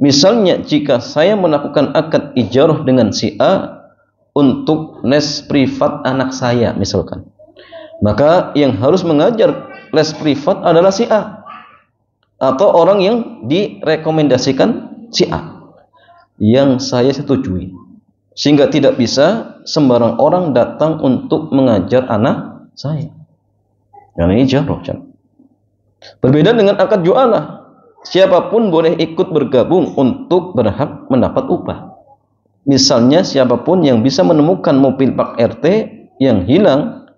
Misalnya jika saya melakukan akad ijarah dengan si A untuk les privat anak saya misalkan, maka yang harus mengajar les privat adalah si A atau orang yang direkomendasikan si A yang saya setujui, sehingga tidak bisa sembarang orang datang untuk mengajar anak saya. Yang ini ijarah. Berbeda dengan akad ju'alah. Siapapun boleh ikut bergabung untuk berhak mendapat upah. Misalnya siapapun yang bisa menemukan mobil Pak RT yang hilang,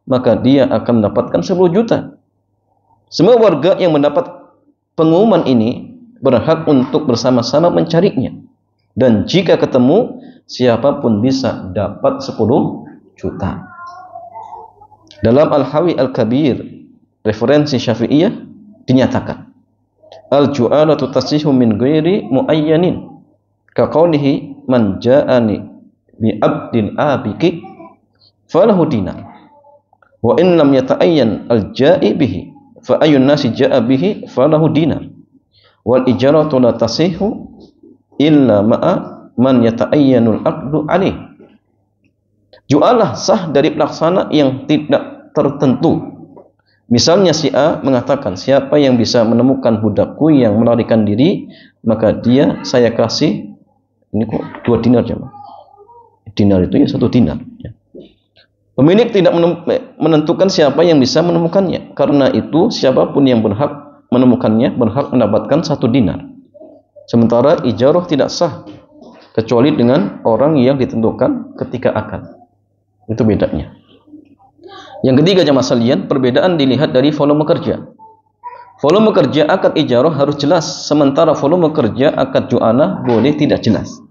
maka dia akan mendapatkan 10 juta. Semua warga yang mendapat pengumuman ini berhak untuk bersama-sama mencarinya. Dan jika ketemu, siapapun bisa dapat 10 juta. Dalam Al-Hawi Al-Kabir, referensi Syafi'iyah dinyatakan al-ju'alatu tasihu min ghairi muayyanin ka qawlihi man ja'ani bi abdin abiki falahu dinar wa in lam yata'ayyan al-ja'i bihi fa ayyun nasi ja'a bihi falahu dinar wal ijaratu la tasihu illa ma'a man yata'ayyanul aqdu alaih. Ju'alah sah dari pelaksana yang tidak tertentu. Misalnya si A mengatakan, siapa yang bisa menemukan budakku yang melarikan diri, maka dia saya kasih, ini kok 2 dinar jemaah. Dinar itu ya 1 dinar. Ya. Pemilik tidak menentukan siapa yang bisa menemukannya. Karena itu siapapun yang berhak menemukannya berhak mendapatkan 1 dinar. Sementara ijarah tidak sah kecuali dengan orang yang ditentukan ketika akad. Itu bedanya. Yang ketiga jemaah sekalian, perbedaan dilihat dari volume kerja. Volume kerja akad ijarah harus jelas, sementara volume kerja akad ju'alah boleh tidak jelas.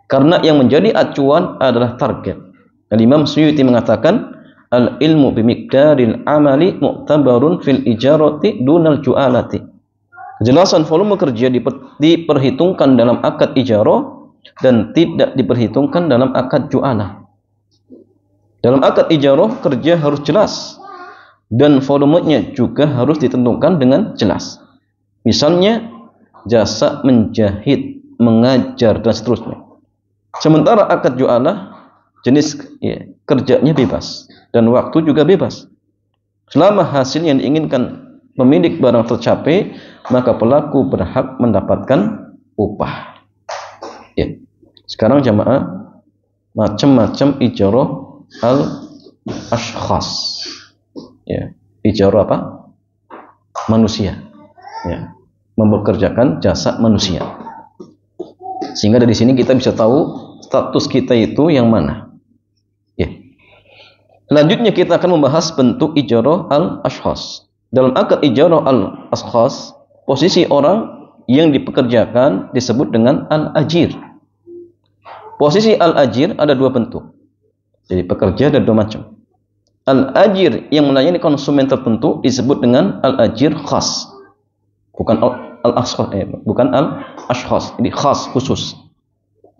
Karena yang menjadi acuan adalah target. Imam Suyuti mengatakan, al-ilmu bimiqdaril amali mu'tabarun fil ijarati dunal ju'alati. Kejelasan volume kerja diperhitungkan dalam akad ijarah dan tidak diperhitungkan dalam akad ju'alah. Dalam akad ijarah kerja harus jelas dan volumenya juga harus ditentukan dengan jelas. Misalnya jasa menjahit, mengajar dan seterusnya. Sementara akad ju'alah jenis kerjanya bebas dan waktu juga bebas. Selama hasil yang diinginkan pemilik barang tercapai, maka pelaku berhak mendapatkan upah. Ya. Sekarang jamaah, macam-macam ijarah al-ashkhas. Ya, ijarah apa? Manusia. Ya, mempekerjakan jasa manusia. Sehingga dari sini kita bisa tahu status kita itu yang mana. Ya. Selanjutnya kita akan membahas bentuk ijarah al-ashkhas. Dalam akad ijarah al-ashkhas, posisi orang yang dipekerjakan disebut dengan al-ajir. Posisi al-ajir ada dua bentuk. Jadi pekerja ada dua macam. Al-ajir yang melayani konsumen tertentu disebut dengan al-ajir khas. Bukan al-ashkhas, bukan al-ashkhas. Ini khas, khusus.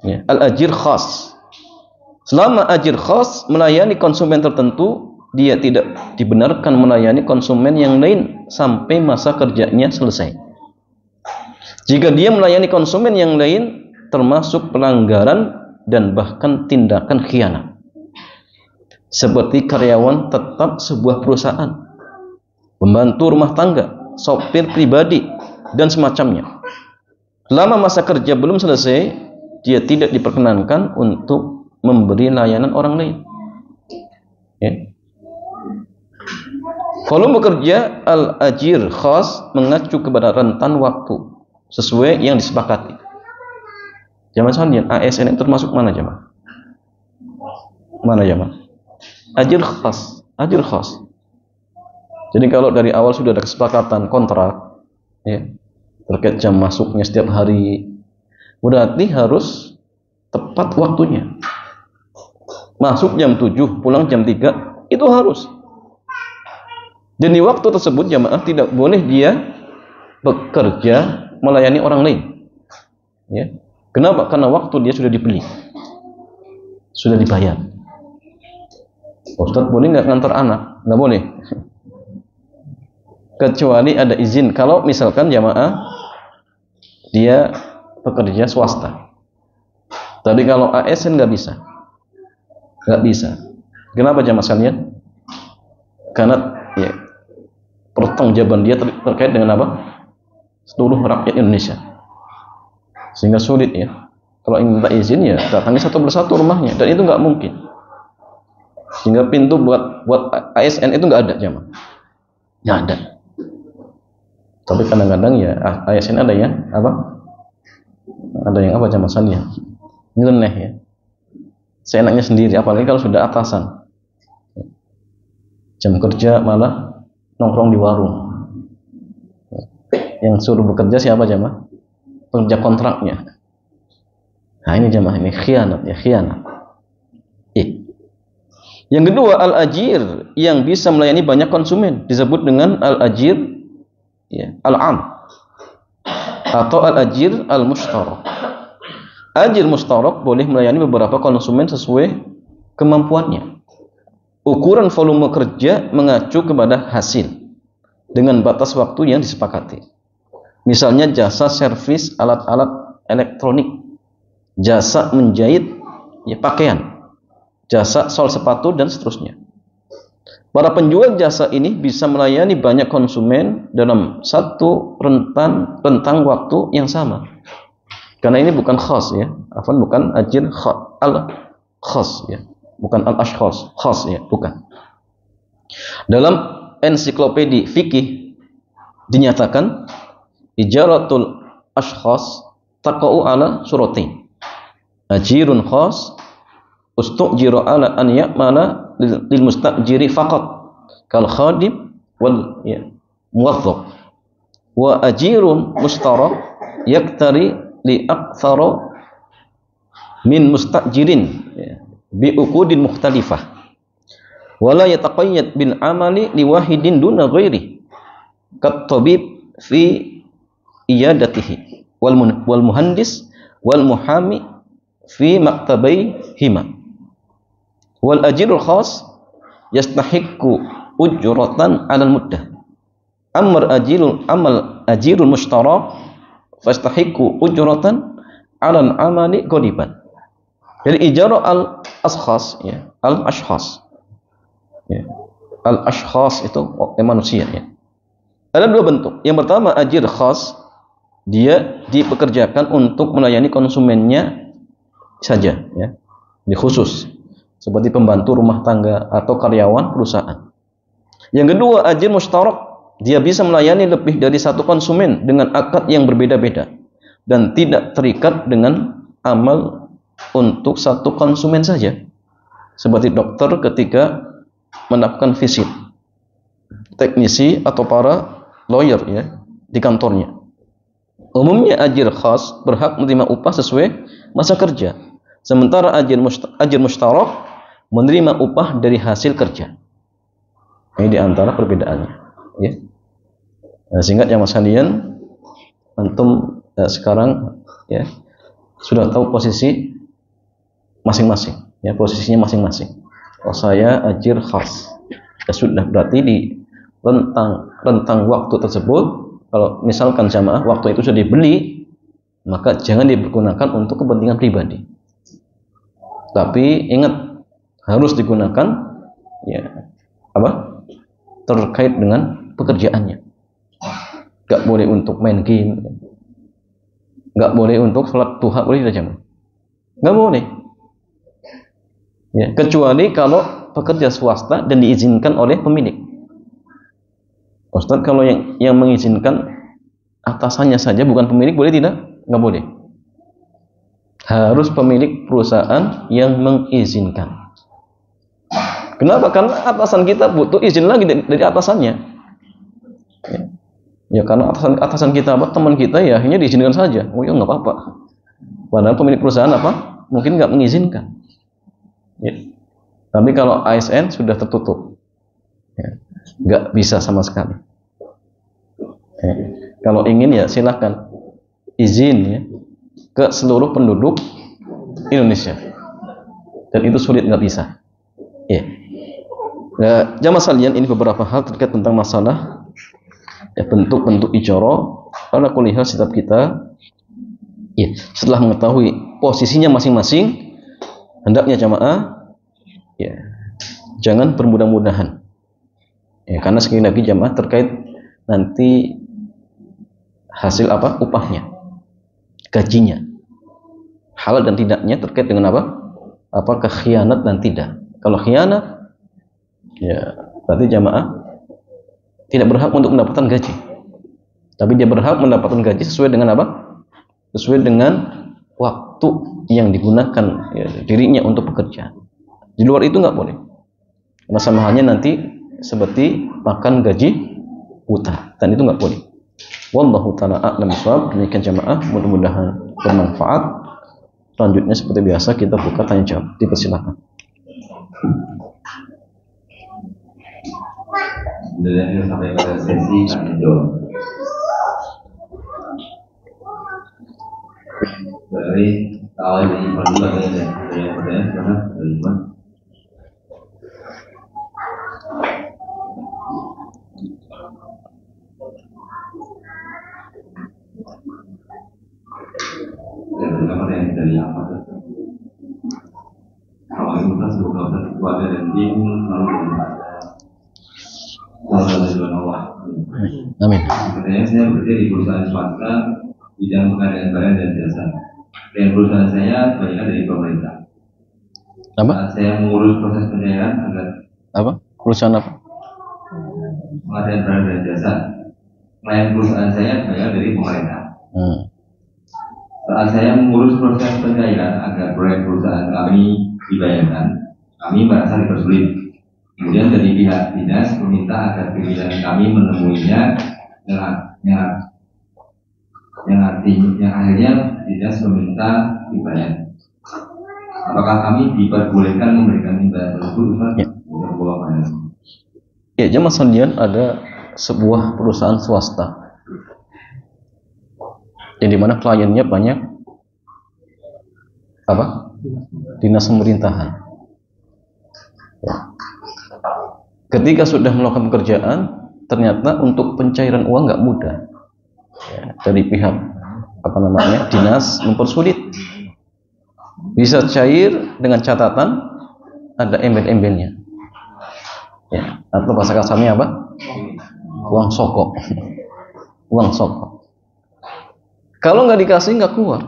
Ya, al-ajir khas. Selama ajir khas melayani konsumen tertentu, dia tidak dibenarkan melayani konsumen yang lain sampai masa kerjanya selesai. Jika dia melayani konsumen yang lain, termasuk pelanggaran dan bahkan tindakan khianat. Seperti karyawan tetap sebuah perusahaan, pembantu rumah tangga, sopir pribadi, dan semacamnya. Selama masa kerja belum selesai, dia tidak diperkenankan untuk memberi layanan orang lain. Ya. Volume bekerja al-ajir khas mengacu kepada rentan waktu sesuai yang disepakati. Jamaah sekalian, ASN itu termasuk mana jamaah? Mana jamaah? Ajir khas, ajir khas. Jadi kalau dari awal sudah ada kesepakatan kontrak, ya, terkait jam masuknya setiap hari, berarti harus tepat waktunya. Masuk jam 7, pulang jam 3, itu harus. Dan di waktu tersebut jamaah tidak boleh dia bekerja melayani orang lain. Ya. Kenapa? Karena waktu dia sudah dibeli, sudah dibayar. Ustaz boleh nggak ngantar anak? Nggak boleh. Kecuali ada izin. Kalau misalkan jamaah dia pekerja swasta. Tapi kalau ASN nggak bisa. Nggak bisa. Kenapa jamaah sekalian? Karena ya, pertanggungjawaban dia terkait dengan apa? Seluruh rakyat Indonesia. Sehingga sulit ya. Kalau ingin minta izin ya datangi satu persatu rumahnya, dan itu nggak mungkin. Sehingga pintu buat ASN itu nggak ada jamaah. Nggak ada. Tapi kadang-kadang ya ASN ada yang apa? Ada yang apa jamaah sekalian? Nyeleneh ya. Seenaknya sendiri, apalagi kalau sudah atasan. Jam kerja malah nongkrong di warung. Yang suruh bekerja siapa jamaah? Pekerja kontraknya. Nah ini jamaah, ini khianat ya, khianat. Yang kedua, al-ajir yang bisa melayani banyak konsumen disebut dengan al-ajir ya, al-am atau al-ajir al-mushtarak. Ajir mushtarak boleh melayani beberapa konsumen sesuai kemampuannya. Ukuran volume kerja mengacu kepada hasil dengan batas waktu yang disepakati. Misalnya jasa servis alat-alat elektronik, jasa menjahit ya, pakaian, jasa sol sepatu, dan seterusnya. Para penjual jasa ini bisa melayani banyak konsumen dalam satu rentang waktu yang sama. Karena ini bukan khas ya, bukan ajir al-khas ya, bukan al-ashkhas, khas ya, bukan. Dalam ensiklopedi fikih dinyatakan ijaratul ashkhas taqa'u ala suratain. Ajirun khas ustujiru ala an ya'mala lil mustajiri faqat kal khadim wal muwazzaf. wa ajirun mustarak yaktari li aktsara min mustajirin bi uqudin mukhtalifah wa la yataqayyad bil amali li wahidin duna ghairi kat tabib fi iyadatihi wal muhandis wal muhami fi maktabaihima wal ajirul khas yastahiqqu ujratan 'alal muddah amal ajirul mushtarak fastahiqqu ujratan 'alal amali ghaliban. Jadi ijarah al ashkhas ya, al ashkhas ya. Al ashkhas itu manusia ya. Ada dua bentuk. Yang pertama ajir khas, dia dipekerjakan untuk melayani konsumennya saja ya. Ini khusus seperti pembantu rumah tangga atau karyawan perusahaan. Yang kedua ajir mustarak, dia bisa melayani lebih dari satu konsumen dengan akad yang berbeda-beda dan tidak terikat dengan amal untuk satu konsumen saja. Seperti dokter ketika melakukan visit, teknisi atau para lawyer ya di kantornya. Umumnya ajir khas berhak menerima upah sesuai masa kerja, sementara ajir mustarak menerima upah dari hasil kerja. Ini di antara perbedaannya ya. Nah, sehingga yang Mas Hadian antum sekarang ya sudah tahu posisi masing-masing ya, posisinya masing-masing. Oh, saya ajir khas ya, sudah berarti di rentang waktu tersebut, kalau misalkan jamaah waktu itu sudah dibeli, maka jangan dipergunakan untuk kepentingan pribadi, tapi ingat harus digunakan ya apa terkait dengan pekerjaannya. Gak boleh untuk main game, gak boleh untuk sholat duha, boleh tidak jamaah? Gak boleh ya, kecuali kalau pekerja swasta dan diizinkan oleh pemilik. Ustaz, kalau yang mengizinkan atasannya saja bukan pemilik, boleh tidak? Nggak boleh. Harus pemilik perusahaan yang mengizinkan. Kenapa? Karena atasan kita butuh izin lagi dari atasannya. Ya karena atasan kita apa, teman kita ya hanya diizinkan saja. Oh ya nggak apa-apa. Padahal pemilik perusahaan apa? Mungkin nggak mengizinkan. Ya. Tapi kalau ASN sudah tertutup, ya, nggak bisa sama sekali. Ya. Kalau ingin ya silahkan izin ya ke seluruh penduduk Indonesia, dan itu sulit, nggak bisa. Ya. Nah, jamaah sekalian, ini beberapa hal terkait tentang masalah ya, bentuk-bentuk ijarah. Karena kuliah setiap kita ya, setelah mengetahui posisinya masing-masing, hendaknya jamaah ya jangan bermudah-mudahan ya, karena sekali lagi jamaah terkait nanti hasil apa, upahnya, gajinya, halal dan tidaknya terkait dengan apa, apakah khianat dan tidak. Kalau khianat ya berarti jamaah tidak berhak untuk mendapatkan gaji, tapi dia berhak mendapatkan gaji sesuai dengan apa, sesuai dengan waktu yang digunakan ya, dirinya untuk bekerja. Di luar itu nggak boleh, karena sama halnya nanti seperti makan gaji buta, dan itu nggak boleh. Wallahu ta'ala a'lam bishawab. Demikian jamaah, mudah-mudahan bermanfaat. Selanjutnya seperti biasa kita buka tanya jawab, dipersilakan. Dan sampai pada sesi tanya jawab dari awal dari pertanyaan karena dari Iman. Yang dari apa? Kalau itu kan sebuah keluarga dan tim selalu ada dari Allah. Amin. Sebenarnya saya bekerja di perusahaan swasta bidang pengadaan barang dan jasa. Dan perusahaan saya banyak dari pemerintah. Apa? Saya mengurus proses pencairan agar apa? Perusahaan apa? Pengadaan barang dan jasa. Klien perusahaan saya banyak dari pemerintah. Saat saya mengurus proses pencairan agar proyek perusahaan kami dibayarkan, kami merasa dipersulit. Kemudian dari pihak dinas meminta agar pimpinan kami menemuinya yang akhirnya tidak meminta dibayar. Apakah kami diperbolehkan memberikan imbalan tersebut? Ya. Ya, jamaah sekalian, ada sebuah perusahaan swasta yang dimana kliennya banyak apa? Dinas pemerintahan. Ya. Ketika sudah melakukan pekerjaan, ternyata untuk pencairan uang nggak mudah. Ya, dari pihak dinas mempersulit. Bisa cair dengan catatan ada embel-embelnya. Ya, atau bahasa kasarnya apa? Uang sokok. Uang sokok. Kalau nggak dikasih nggak keluar,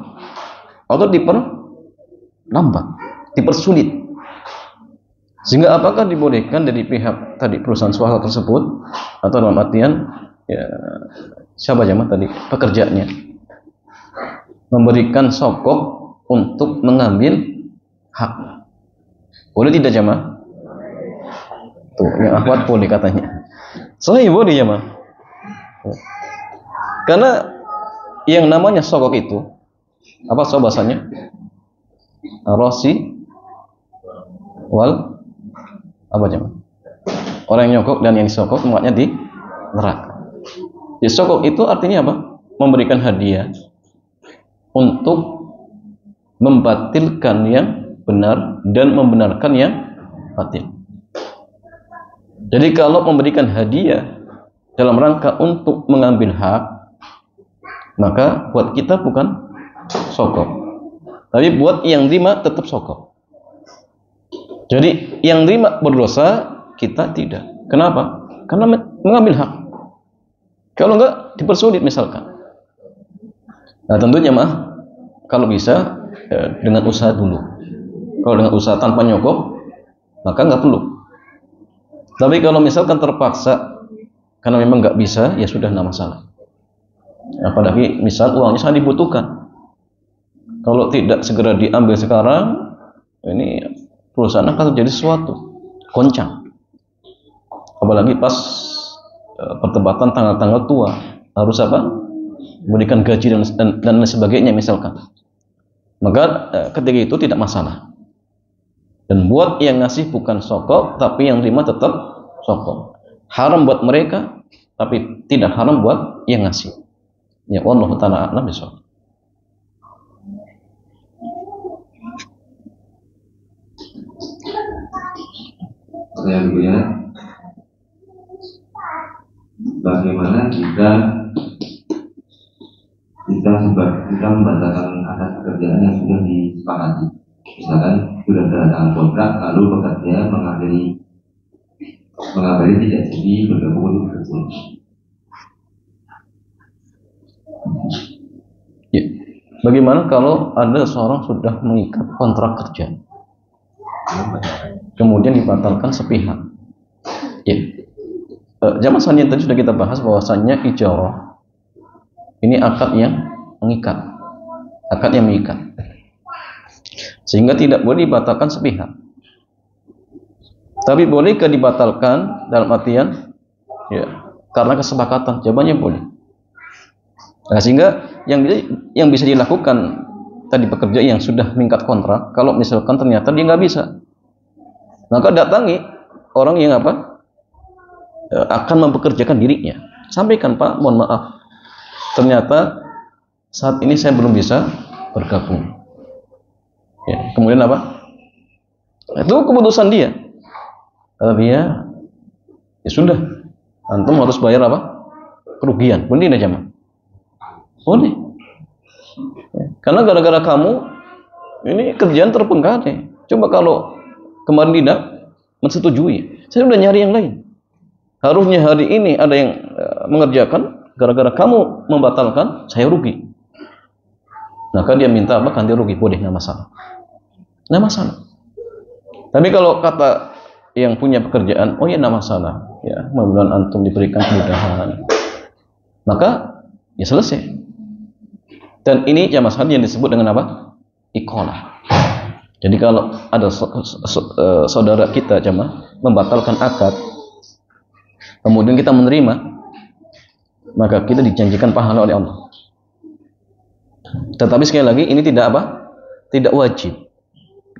atau diperlambat, dipersulit. Sehingga apakah dibolehkan dari pihak tadi perusahaan swasta tersebut, atau dalam artian ya, siapa jamaah tadi pekerjanya memberikan sokok untuk mengambil hak? Boleh tidak jamaah? Tuh, yang akhwat boleh katanya. Soalnya boleh jamaah. Karena yang namanya sokok itu apa bahasanya? Rosi wal apa jamaah? Orang yang nyokok dan yang disokok tempatnya di neraka. Di sokok itu artinya apa? Memberikan hadiah untuk membatilkan yang benar dan membenarkan yang batil. Jadi kalau memberikan hadiah dalam rangka untuk mengambil hak, maka buat kita bukan sokok, tapi buat yang terima tetap sokok. Jadi yang terima berdosa, kita tidak. Kenapa? Karena mengambil hak. Kalau enggak dipersulit misalkan. Nah tentunya kalau bisa dengan usaha dulu. Kalau dengan usaha tanpa nyokok, maka nggak perlu. Tapi kalau misalkan terpaksa karena memang nggak bisa, ya sudah, nggak masalah. Apalagi misal uangnya sangat dibutuhkan. Kalau tidak segera diambil sekarang, ini perusahaan akan terjadi sesuatu goncang. Apalagi pas pertempatan tanggal-tanggal tua, harus apa? Memberikan gaji dan sebagainya misalkan. Maka ketika itu tidak masalah. Dan buat yang ngasih bukan sokok, tapi yang terima tetap sokok. Haram buat mereka, tapi tidak haram buat yang ngasih. Ya Allah Ta'ala a'lam bishawab. Yang kedua, bagaimana jika kita membatalkan atas pekerjaan yang sudah disepakati? Misalkan sudah tanda kontrak, lalu pekerja mengabari tidak jadi bergabung untuk bekerja. Ya. Bagaimana kalau ada seorang sudah mengikat kontrak kerja, kemudian dibatalkan sepihak? Ya. Zaman sekalian tadi sudah kita bahas bahwasannya ijarah ini akad yang mengikat, akad yang mengikat, sehingga tidak boleh dibatalkan sepihak. Tapi bolehkah dibatalkan dalam artian ya karena kesepakatan? Jawabannya boleh. Nah, sehingga yang bisa dilakukan tadi pekerja yang sudah mengikat kontrak, kalau misalkan ternyata dia nggak bisa, maka datangi orang yang akan mempekerjakan dirinya. Sampaikan, Pak, mohon maaf, ternyata saat ini saya belum bisa bergabung. Ya, kemudian apa? Itu keputusan dia. Kalau dia, ya sudah, antum harus bayar apa? Kerugian. Boleh tidak jamaah? Boleh. Ya, karena gara-gara kamu ini kerjaan terbengkalai. Coba kalau kemarin tidak mensetujui, saya sudah nyari yang lain. Harusnya hari ini ada yang mengerjakan, gara-gara kamu membatalkan, saya rugi. Maka dia minta apa? Ganti rugi. Boleh, nggak masalah. Nggak masalah. Tapi kalau kata yang punya pekerjaan, oh ya nggak masalah, ya mudah-mudahan antum diberikan kemudahan, maka ya selesai. Dan ini jamaah sekalian yang disebut dengan apa? Iqalah. Jadi kalau ada saudara kita jamaah membatalkan akad, kemudian kita menerima, maka kita dijanjikan pahala oleh Allah. Tetapi sekali lagi ini tidak apa? Tidak wajib.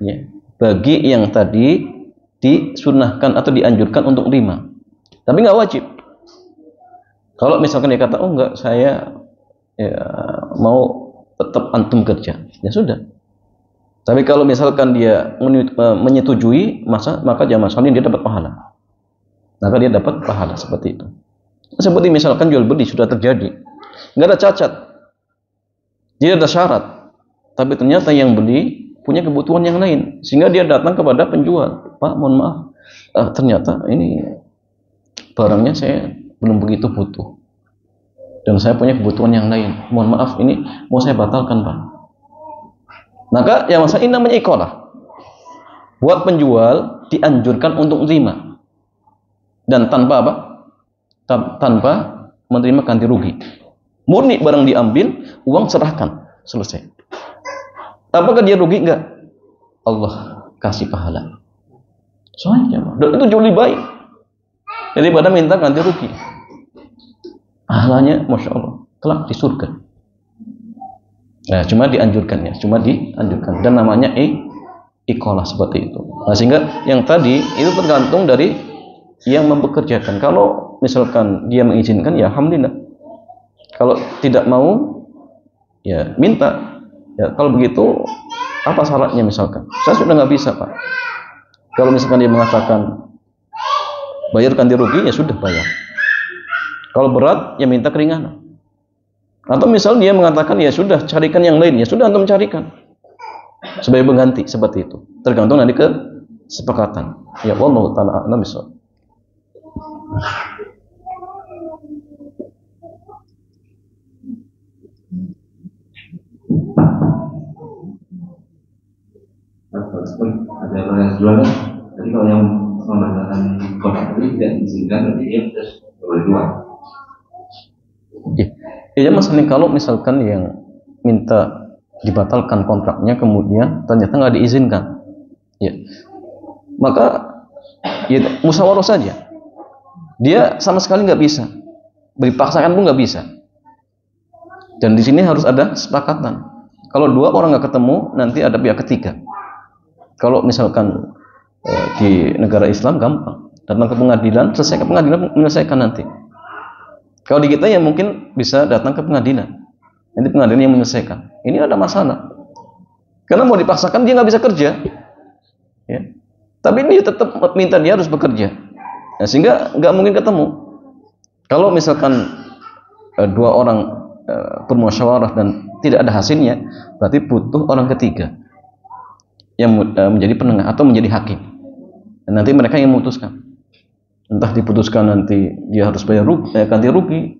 Ya. Bagi yang tadi disunahkan atau dianjurkan untuk terima. Tapi nggak wajib. Kalau misalkan dia kata, oh enggak, saya ya, mau tetap antum kerja, ya sudah. Tapi kalau misalkan dia menyetujui, maka jangan masalah dia dapat pahala. Maka dia dapat pahala seperti itu. Seperti misalkan jual beli sudah terjadi, nggak ada cacat, tidak ada syarat, tapi ternyata yang beli punya kebutuhan yang lain, sehingga dia datang kepada penjual, Pak, mohon maaf, ternyata ini barangnya saya belum begitu butuh, dan saya punya kebutuhan yang lain. Mohon maaf, ini mau saya batalkan, Pak. Maka yang masalah ini namanya iqalah. Buat penjual dianjurkan untuk terima, dan tanpa apa? Tanpa menerima ganti rugi. Murni barang diambil, uang serahkan, selesai. Apakah dia rugi? Enggak. Allah kasih pahala. Soalnya, dan itu jauh lebih baik daripada minta ganti rugi. Pahalanya, masya Allah, kelak di surga. Nah, cuma dianjurkan ya, dan namanya iqalah seperti itu. Nah, sehingga yang tadi itu tergantung dari yang mempekerjakan. Kalau misalkan dia mengizinkan, ya alhamdulillah. Kalau tidak mau, ya minta. Ya, kalau begitu apa syaratnya misalkan? Saya sudah nggak bisa, Pak. Kalau misalkan dia mengatakan bayar ganti rugi, ya sudah bayar. Kalau berat, ya minta keringanan. Atau misal dia mengatakan, ya sudah carikan yang lain, ya sudah antum carikan sebagai pengganti, seperti itu. Tergantung nanti ke kesepakatan. Ya Allah taala a'lam bishawab. Ada pertanyaan jual kan? Jadi kalau yang membatalkan kontrak itu tidak diizinkan, berarti dia terus boleh jual. Ya masalahnya kalau misalkan yang minta dibatalkan kontraknya kemudian ternyata nggak diizinkan, ya maka ya musyawarah saja. Dia sama sekali nggak bisa, dipaksakan pun nggak bisa. Dan di sini harus ada kesepakatan. Kalau dua orang nggak ketemu, nanti ada pihak ketiga. Kalau misalkan di negara Islam gampang, datang ke pengadilan, selesai ke pengadilan, menyelesaikan nanti. Kalau di kita ya mungkin bisa datang ke pengadilan, nanti pengadilan yang menyelesaikan. Ini ada masalah, karena mau dipaksakan dia nggak bisa kerja, ya. Tapi dia tetap minta dia harus bekerja, ya, sehingga nggak mungkin ketemu. Kalau misalkan dua orang bermusyawarah dan tidak ada hasilnya, berarti butuh orang ketiga yang menjadi penengah atau menjadi hakim. Dan nanti mereka yang memutuskan. Entah diputuskan nanti dia harus bayar ganti rugi,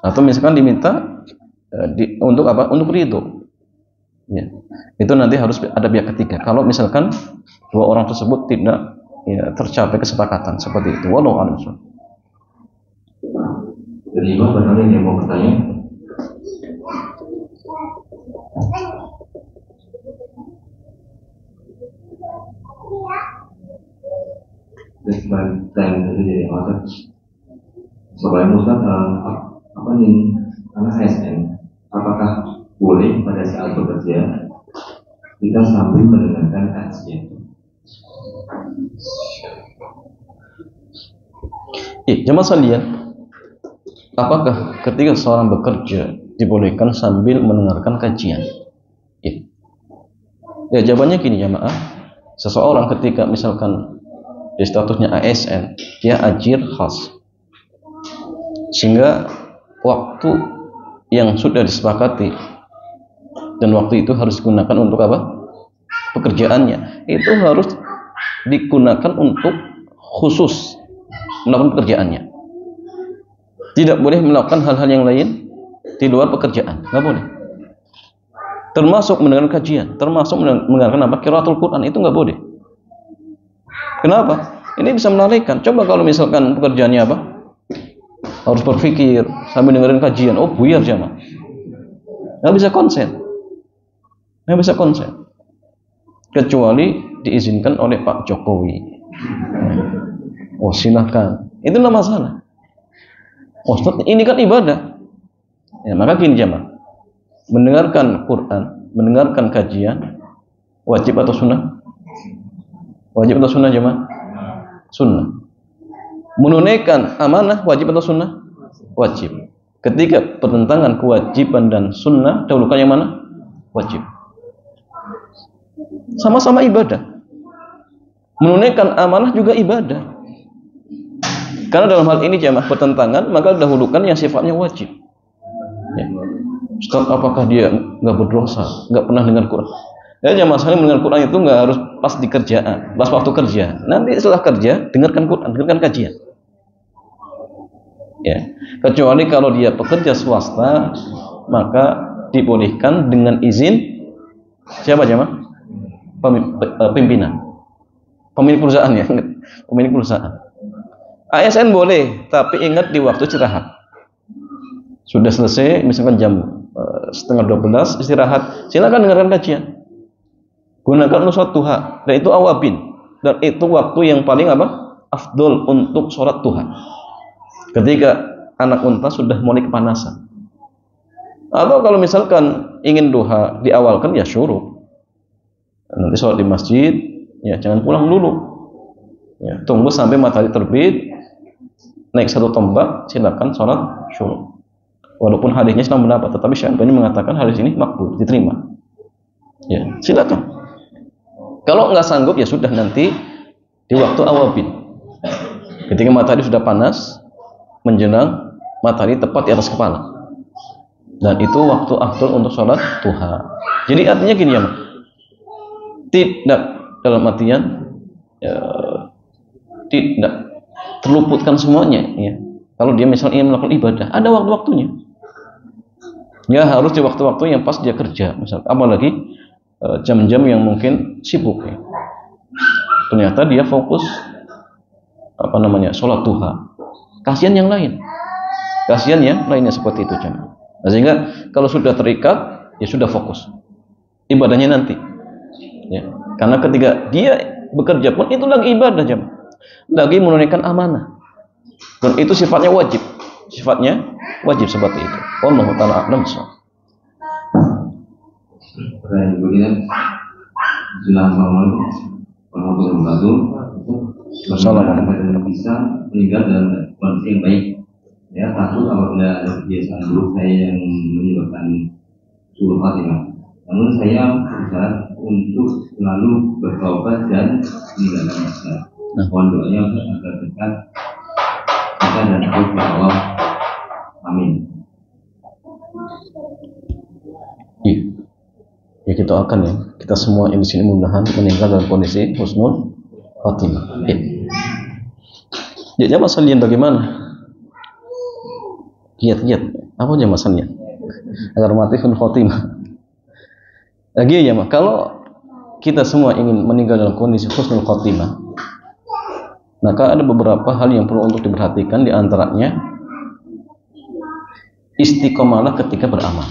atau misalkan diminta untuk apa? Untuk ridho. Ya. Itu nanti harus ada pihak ketiga. Kalau misalkan dua orang tersebut tidak tercapai kesepakatan seperti itu. Wallahu a'lam. Jadi Ibu barangkali yang mau bertanya. Dan tanya jadi maksud soalnya Ustaz, apa nih karena ASN, apakah boleh pada saat bekerja kita sambil mendengarkan kajian? Jemaah sekalian, apakah ketika seorang bekerja dibolehkan sambil mendengarkan kajian? Ya, jawabannya gini jemaah, seseorang ketika misalkan di statusnya ASN, dia ajir khas, sehingga waktu yang sudah disepakati dan waktu itu harus digunakan untuk apa? Pekerjaannya itu harus digunakan untuk khusus melakukan pekerjaannya. Tidak boleh melakukan hal-hal yang lain di luar pekerjaan, nggak boleh. Termasuk mendengarkan kajian, termasuk mendengarkan apa? Qiraatul Quran, itu nggak boleh. Kenapa? Ini bisa melalaikan. Coba kalau misalkan pekerjaannya apa? Harus berpikir sambil dengerin kajian. Oh, buyar jamaah. Nggak bisa konsen. Nggak bisa konsen. Kecuali diizinkan oleh Pak Jokowi. Oh, silakan. Itu nggak masalah. Oh, ini kan ibadah. Ya, maka gini jamaah. mendengarkan Quran, mendengarkan kajian, wajib atau sunnah? Wajib atau sunnah jemaah? Sunnah. Menunaikan amanah wajib atau sunnah? Wajib. Ketika pertentangan kewajiban dan sunnah, dahulukan yang mana? Wajib. Sama-sama ibadah. Menunaikan amanah juga ibadah. Karena dalam hal ini jamaah pertentangan, maka dahulukan yang sifatnya wajib. Ya. Ustaz, apakah dia nggak berdosa, nggak pernah dengar Quran? Ya jamaah sekalian, mendengar Quran itu nggak harus pas di kerjaan, pas waktu kerja. Nanti setelah kerja, dengarkan Quran, dengarkan kajian. Ya. Kecuali kalau dia pekerja swasta, maka dibolehkan dengan izin siapa jamaah? Pimpinan, pemilik perusahaan ya, pemilik perusahaan. ASN boleh, tapi ingat di waktu istirahat. Sudah selesai, misalkan jam setengah 12 istirahat, silakan dengarkan kajian. Gunakan sholat duha, dan itu awabin, dan itu waktu yang paling afdol untuk sholat duha. Ketika anak unta sudah mulai kepanasan. Atau kalau misalkan ingin duha diawalkan, ya syuruk. Nanti sholat di masjid, ya jangan pulang dulu. Ya, tunggu sampai matahari terbit, naik satu tombak, silakan sholat syuruk. Walaupun hadisnya sedang pendapat, tetapi Syaikhani mengatakan hadis ini makbul, diterima. Ya, silakan. Kalau nggak sanggup, ya sudah, nanti di waktu awabin, ketika matahari sudah panas, menjelang matahari tepat di atas kepala, dan itu waktu afdol untuk sholat duha. Jadi artinya gini ya, tidak dalam artian tidak terluputkan semuanya ya. Kalau dia misalnya ingin melakukan ibadah, ada waktu-waktunya. Ya harus di waktu-waktu yang pas dia kerja, misalnya. Apalagi jam-jam yang mungkin sibuk ya. Ternyata dia fokus sholat duha. Kasihan yang lain. Kasihan yang lainnya seperti itu jemaah. Nah, sehingga kalau sudah terikat, ya sudah fokus. Ibadahnya nanti. Ya. Karena ketika dia bekerja pun itu lagi ibadah jemaah. Lagi menunaikan amanah. Dan itu sifatnya wajib. Sifatnya wajib seperti itu. Wallahu ta'ala a'lam bishawab. Pertanyaan berikutnya, Assalamualaikum warahmatullahi wabarakatuh. Assalamualaikum. Bisa meninggal dalam kondisi yang baik. Ya, takut apabila ada kebiasaan buruk saya yang menyebabkan suul khatimah. Namun saya berusaha untuk selalu bertaubat dan meninggalkan maksiat. Mohon doanya agar dekat kita dan takut kepada Allah. Amin. Iya. Ya kita akan ya. Kita semua yang di sini mudah-mudahan meninggal dalam kondisi husnul khatimah. Ya jamaah sekalian, bagaimana? Kiat-kiat. Apa jamaah sekalian? Agar mati husnul khatimah. Lagi ya, kalau kita semua ingin meninggal dalam kondisi husnul khatimah, maka ada beberapa hal yang perlu untuk diperhatikan, di antaranya istiqomalah ketika beramal.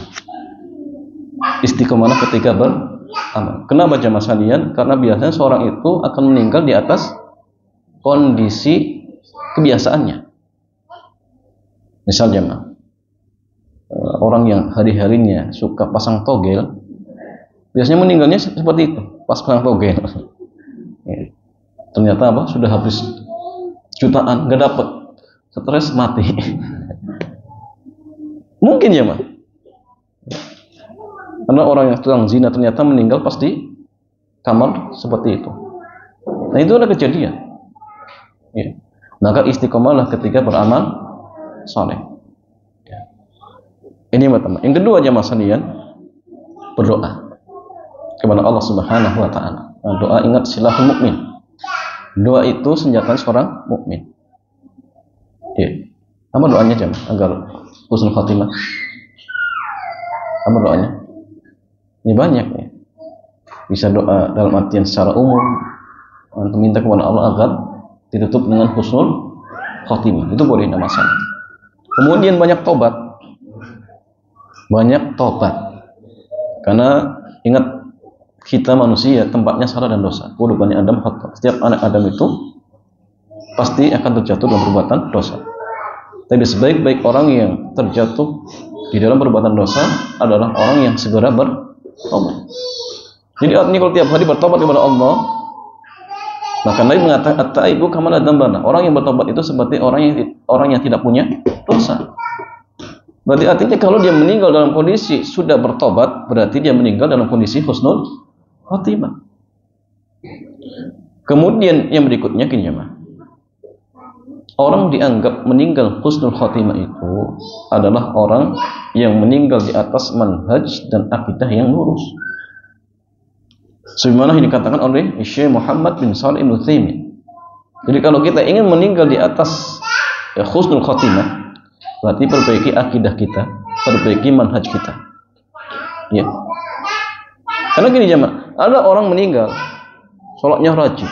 Istiqomalah ketika beramal. Kenapa jamaah sekalian? Karena biasanya seorang itu akan meninggal di atas kondisi kebiasaannya. Misal jamaah, orang yang hari-harinya suka pasang togel, biasanya meninggalnya seperti itu, pas pasang togel. Ternyata sudah habis jutaan, nggak dapet, stres, mati. Mungkin ya mah, karena orang yang sedang zina ternyata meninggal pas di kamar seperti itu. Nah itu ada kejadian ya. Maka istiqomalah ketika beramal soleh ya. Ini teman. Yang kedua jamaah sekalian, berdoa kepada Allah Subhanahu wa ta'ala. Nah, doa, ingat, silahul mukmin. Doa itu senjata seorang mukmin. Ya. Apa doanya jemaah agar husnul khatimah? Apa doanya? Ini banyak ya. Bisa doa dalam artian secara umum, untuk minta kepada Allah agar ditutup dengan husnul khatimah. Itu boleh, tidak masalah. Kemudian banyak tobat. Banyak tobat. Karena ingat, kita manusia tempatnya salah dan dosa. Kullu bani Adam khata'. Setiap anak Adam itu pasti akan terjatuh dalam perbuatan dosa. Tapi sebaik-baik orang yang terjatuh di dalam perbuatan dosa adalah orang yang segera bertobat. Jadi artinya kalau tiap hari bertobat kepada Allah, maka Nabi mengatakan at-taibu kama la dzambana. Orang yang bertobat itu seperti orang yang tidak punya dosa. Berarti artinya kalau dia meninggal dalam kondisi sudah bertobat, berarti dia meninggal dalam kondisi husnul khotimah. Kemudian yang berikutnya gini ya, orang dianggap meninggal husnul khotimah itu adalah orang yang meninggal di atas manhaj dan akidah yang lurus. Sebagaimana yang dikatakan oleh Syekh Muhammad bin Shalih Al-Utsaimin. Jadi kalau kita ingin meninggal di atas husnul khotimah, berarti perbaiki akidah kita, perbaiki manhaj kita. Ya. Karena gini jemaah, ada orang meninggal, sholatnya rajin,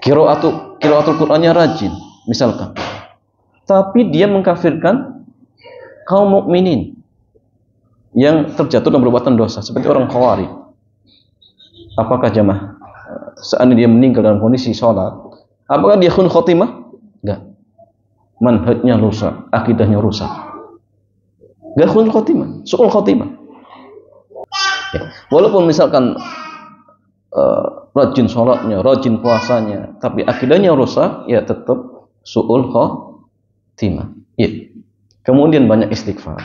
qiraatul Qur'annya rajin, misalkan. Tapi dia mengkafirkan kaum mukminin yang terjatuh dalam perbuatan dosa, seperti orang Khawarij. Apakah jemaah seandainya dia meninggal dalam kondisi sholat, apakah dia husnul khotimah? Enggak. Manhajnya rusak, akidahnya rusak. Enggak husnul khotimah, su'ul khotimah. Ya. Walaupun misalkan rajin sholatnya, rajin puasanya, tapi akidahnya rusak, ya tetap su'ul khotimah. Ya. Kemudian banyak istighfar.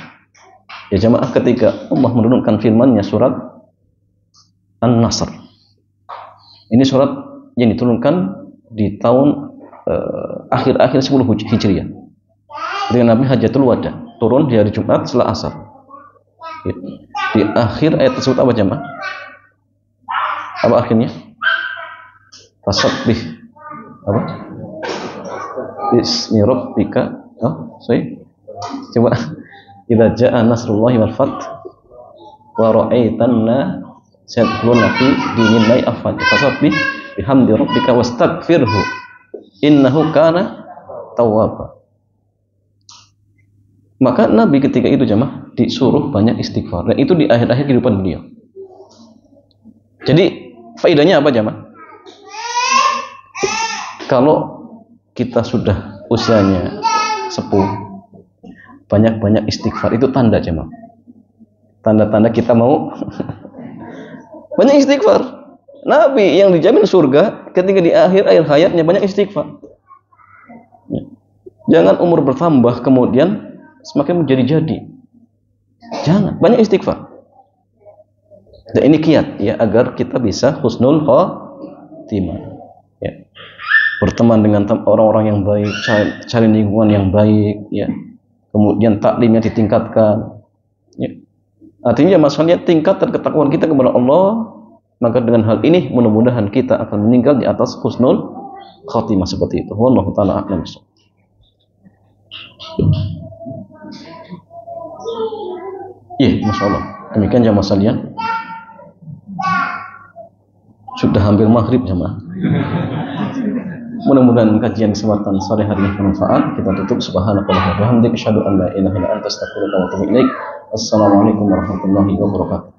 Ya jemaah, ketika Allah menurunkan firman-Nya surat An-Nasr. Ini surat yang diturunkan di tahun akhir-akhir 10 Hijriah. Dengan Nabi Hajjatul Wada, turun di hari Jumat setelah asar. Di akhir ayat tersebut apa jemaah? Apa akhirnya? Fasabbih. Apa? Bismi rabbika. Coba. Idza jaa nasrullahi wal fath wa ra'aitanna sayadkhuluna fi dinillahi afwaja. Fasabbih bihamdi rabbika wastaghfirhu innahu kana tawwaba. Maka Nabi ketika itu jemaah disuruh banyak istighfar, dan itu di akhir-akhir kehidupan beliau. Jadi faedahnya apa jemaah? Kalau kita sudah usianya sepuh, banyak-banyak istighfar, itu tanda jemaah. Tanda-tanda kita mau banyak istighfar. Nabi yang dijamin surga ketika di akhir hayatnya banyak istighfar. Jangan umur bertambah kemudian semakin menjadi-jadi. Jangan, banyak istighfar. Dan ini kiat ya, agar kita bisa husnul khotimah. Ya. Berteman dengan orang-orang yang baik, cari lingkungan yang baik ya. Kemudian taklimnya ditingkatkan. Ya. Artinya masalahnya tingkatkan ketakwaan kita kepada Allah, maka dengan hal ini mudah-mudahan kita akan meninggal di atas husnul khotimah seperti itu. Wallahu taala a'lam. Iya, Masya Allah. Demikian jamaah sekalian. Sudah hampir maghrib jamaah. Mudah-mudahan kajian kesempatan sore hari ini bermanfaat. Kita tutup. Subhanakallahumma wa bihamdika asyhadu an la ilaha illa anta astaghfiruka wa atubu ilaik. Assalamualaikum warahmatullahi wabarakatuh.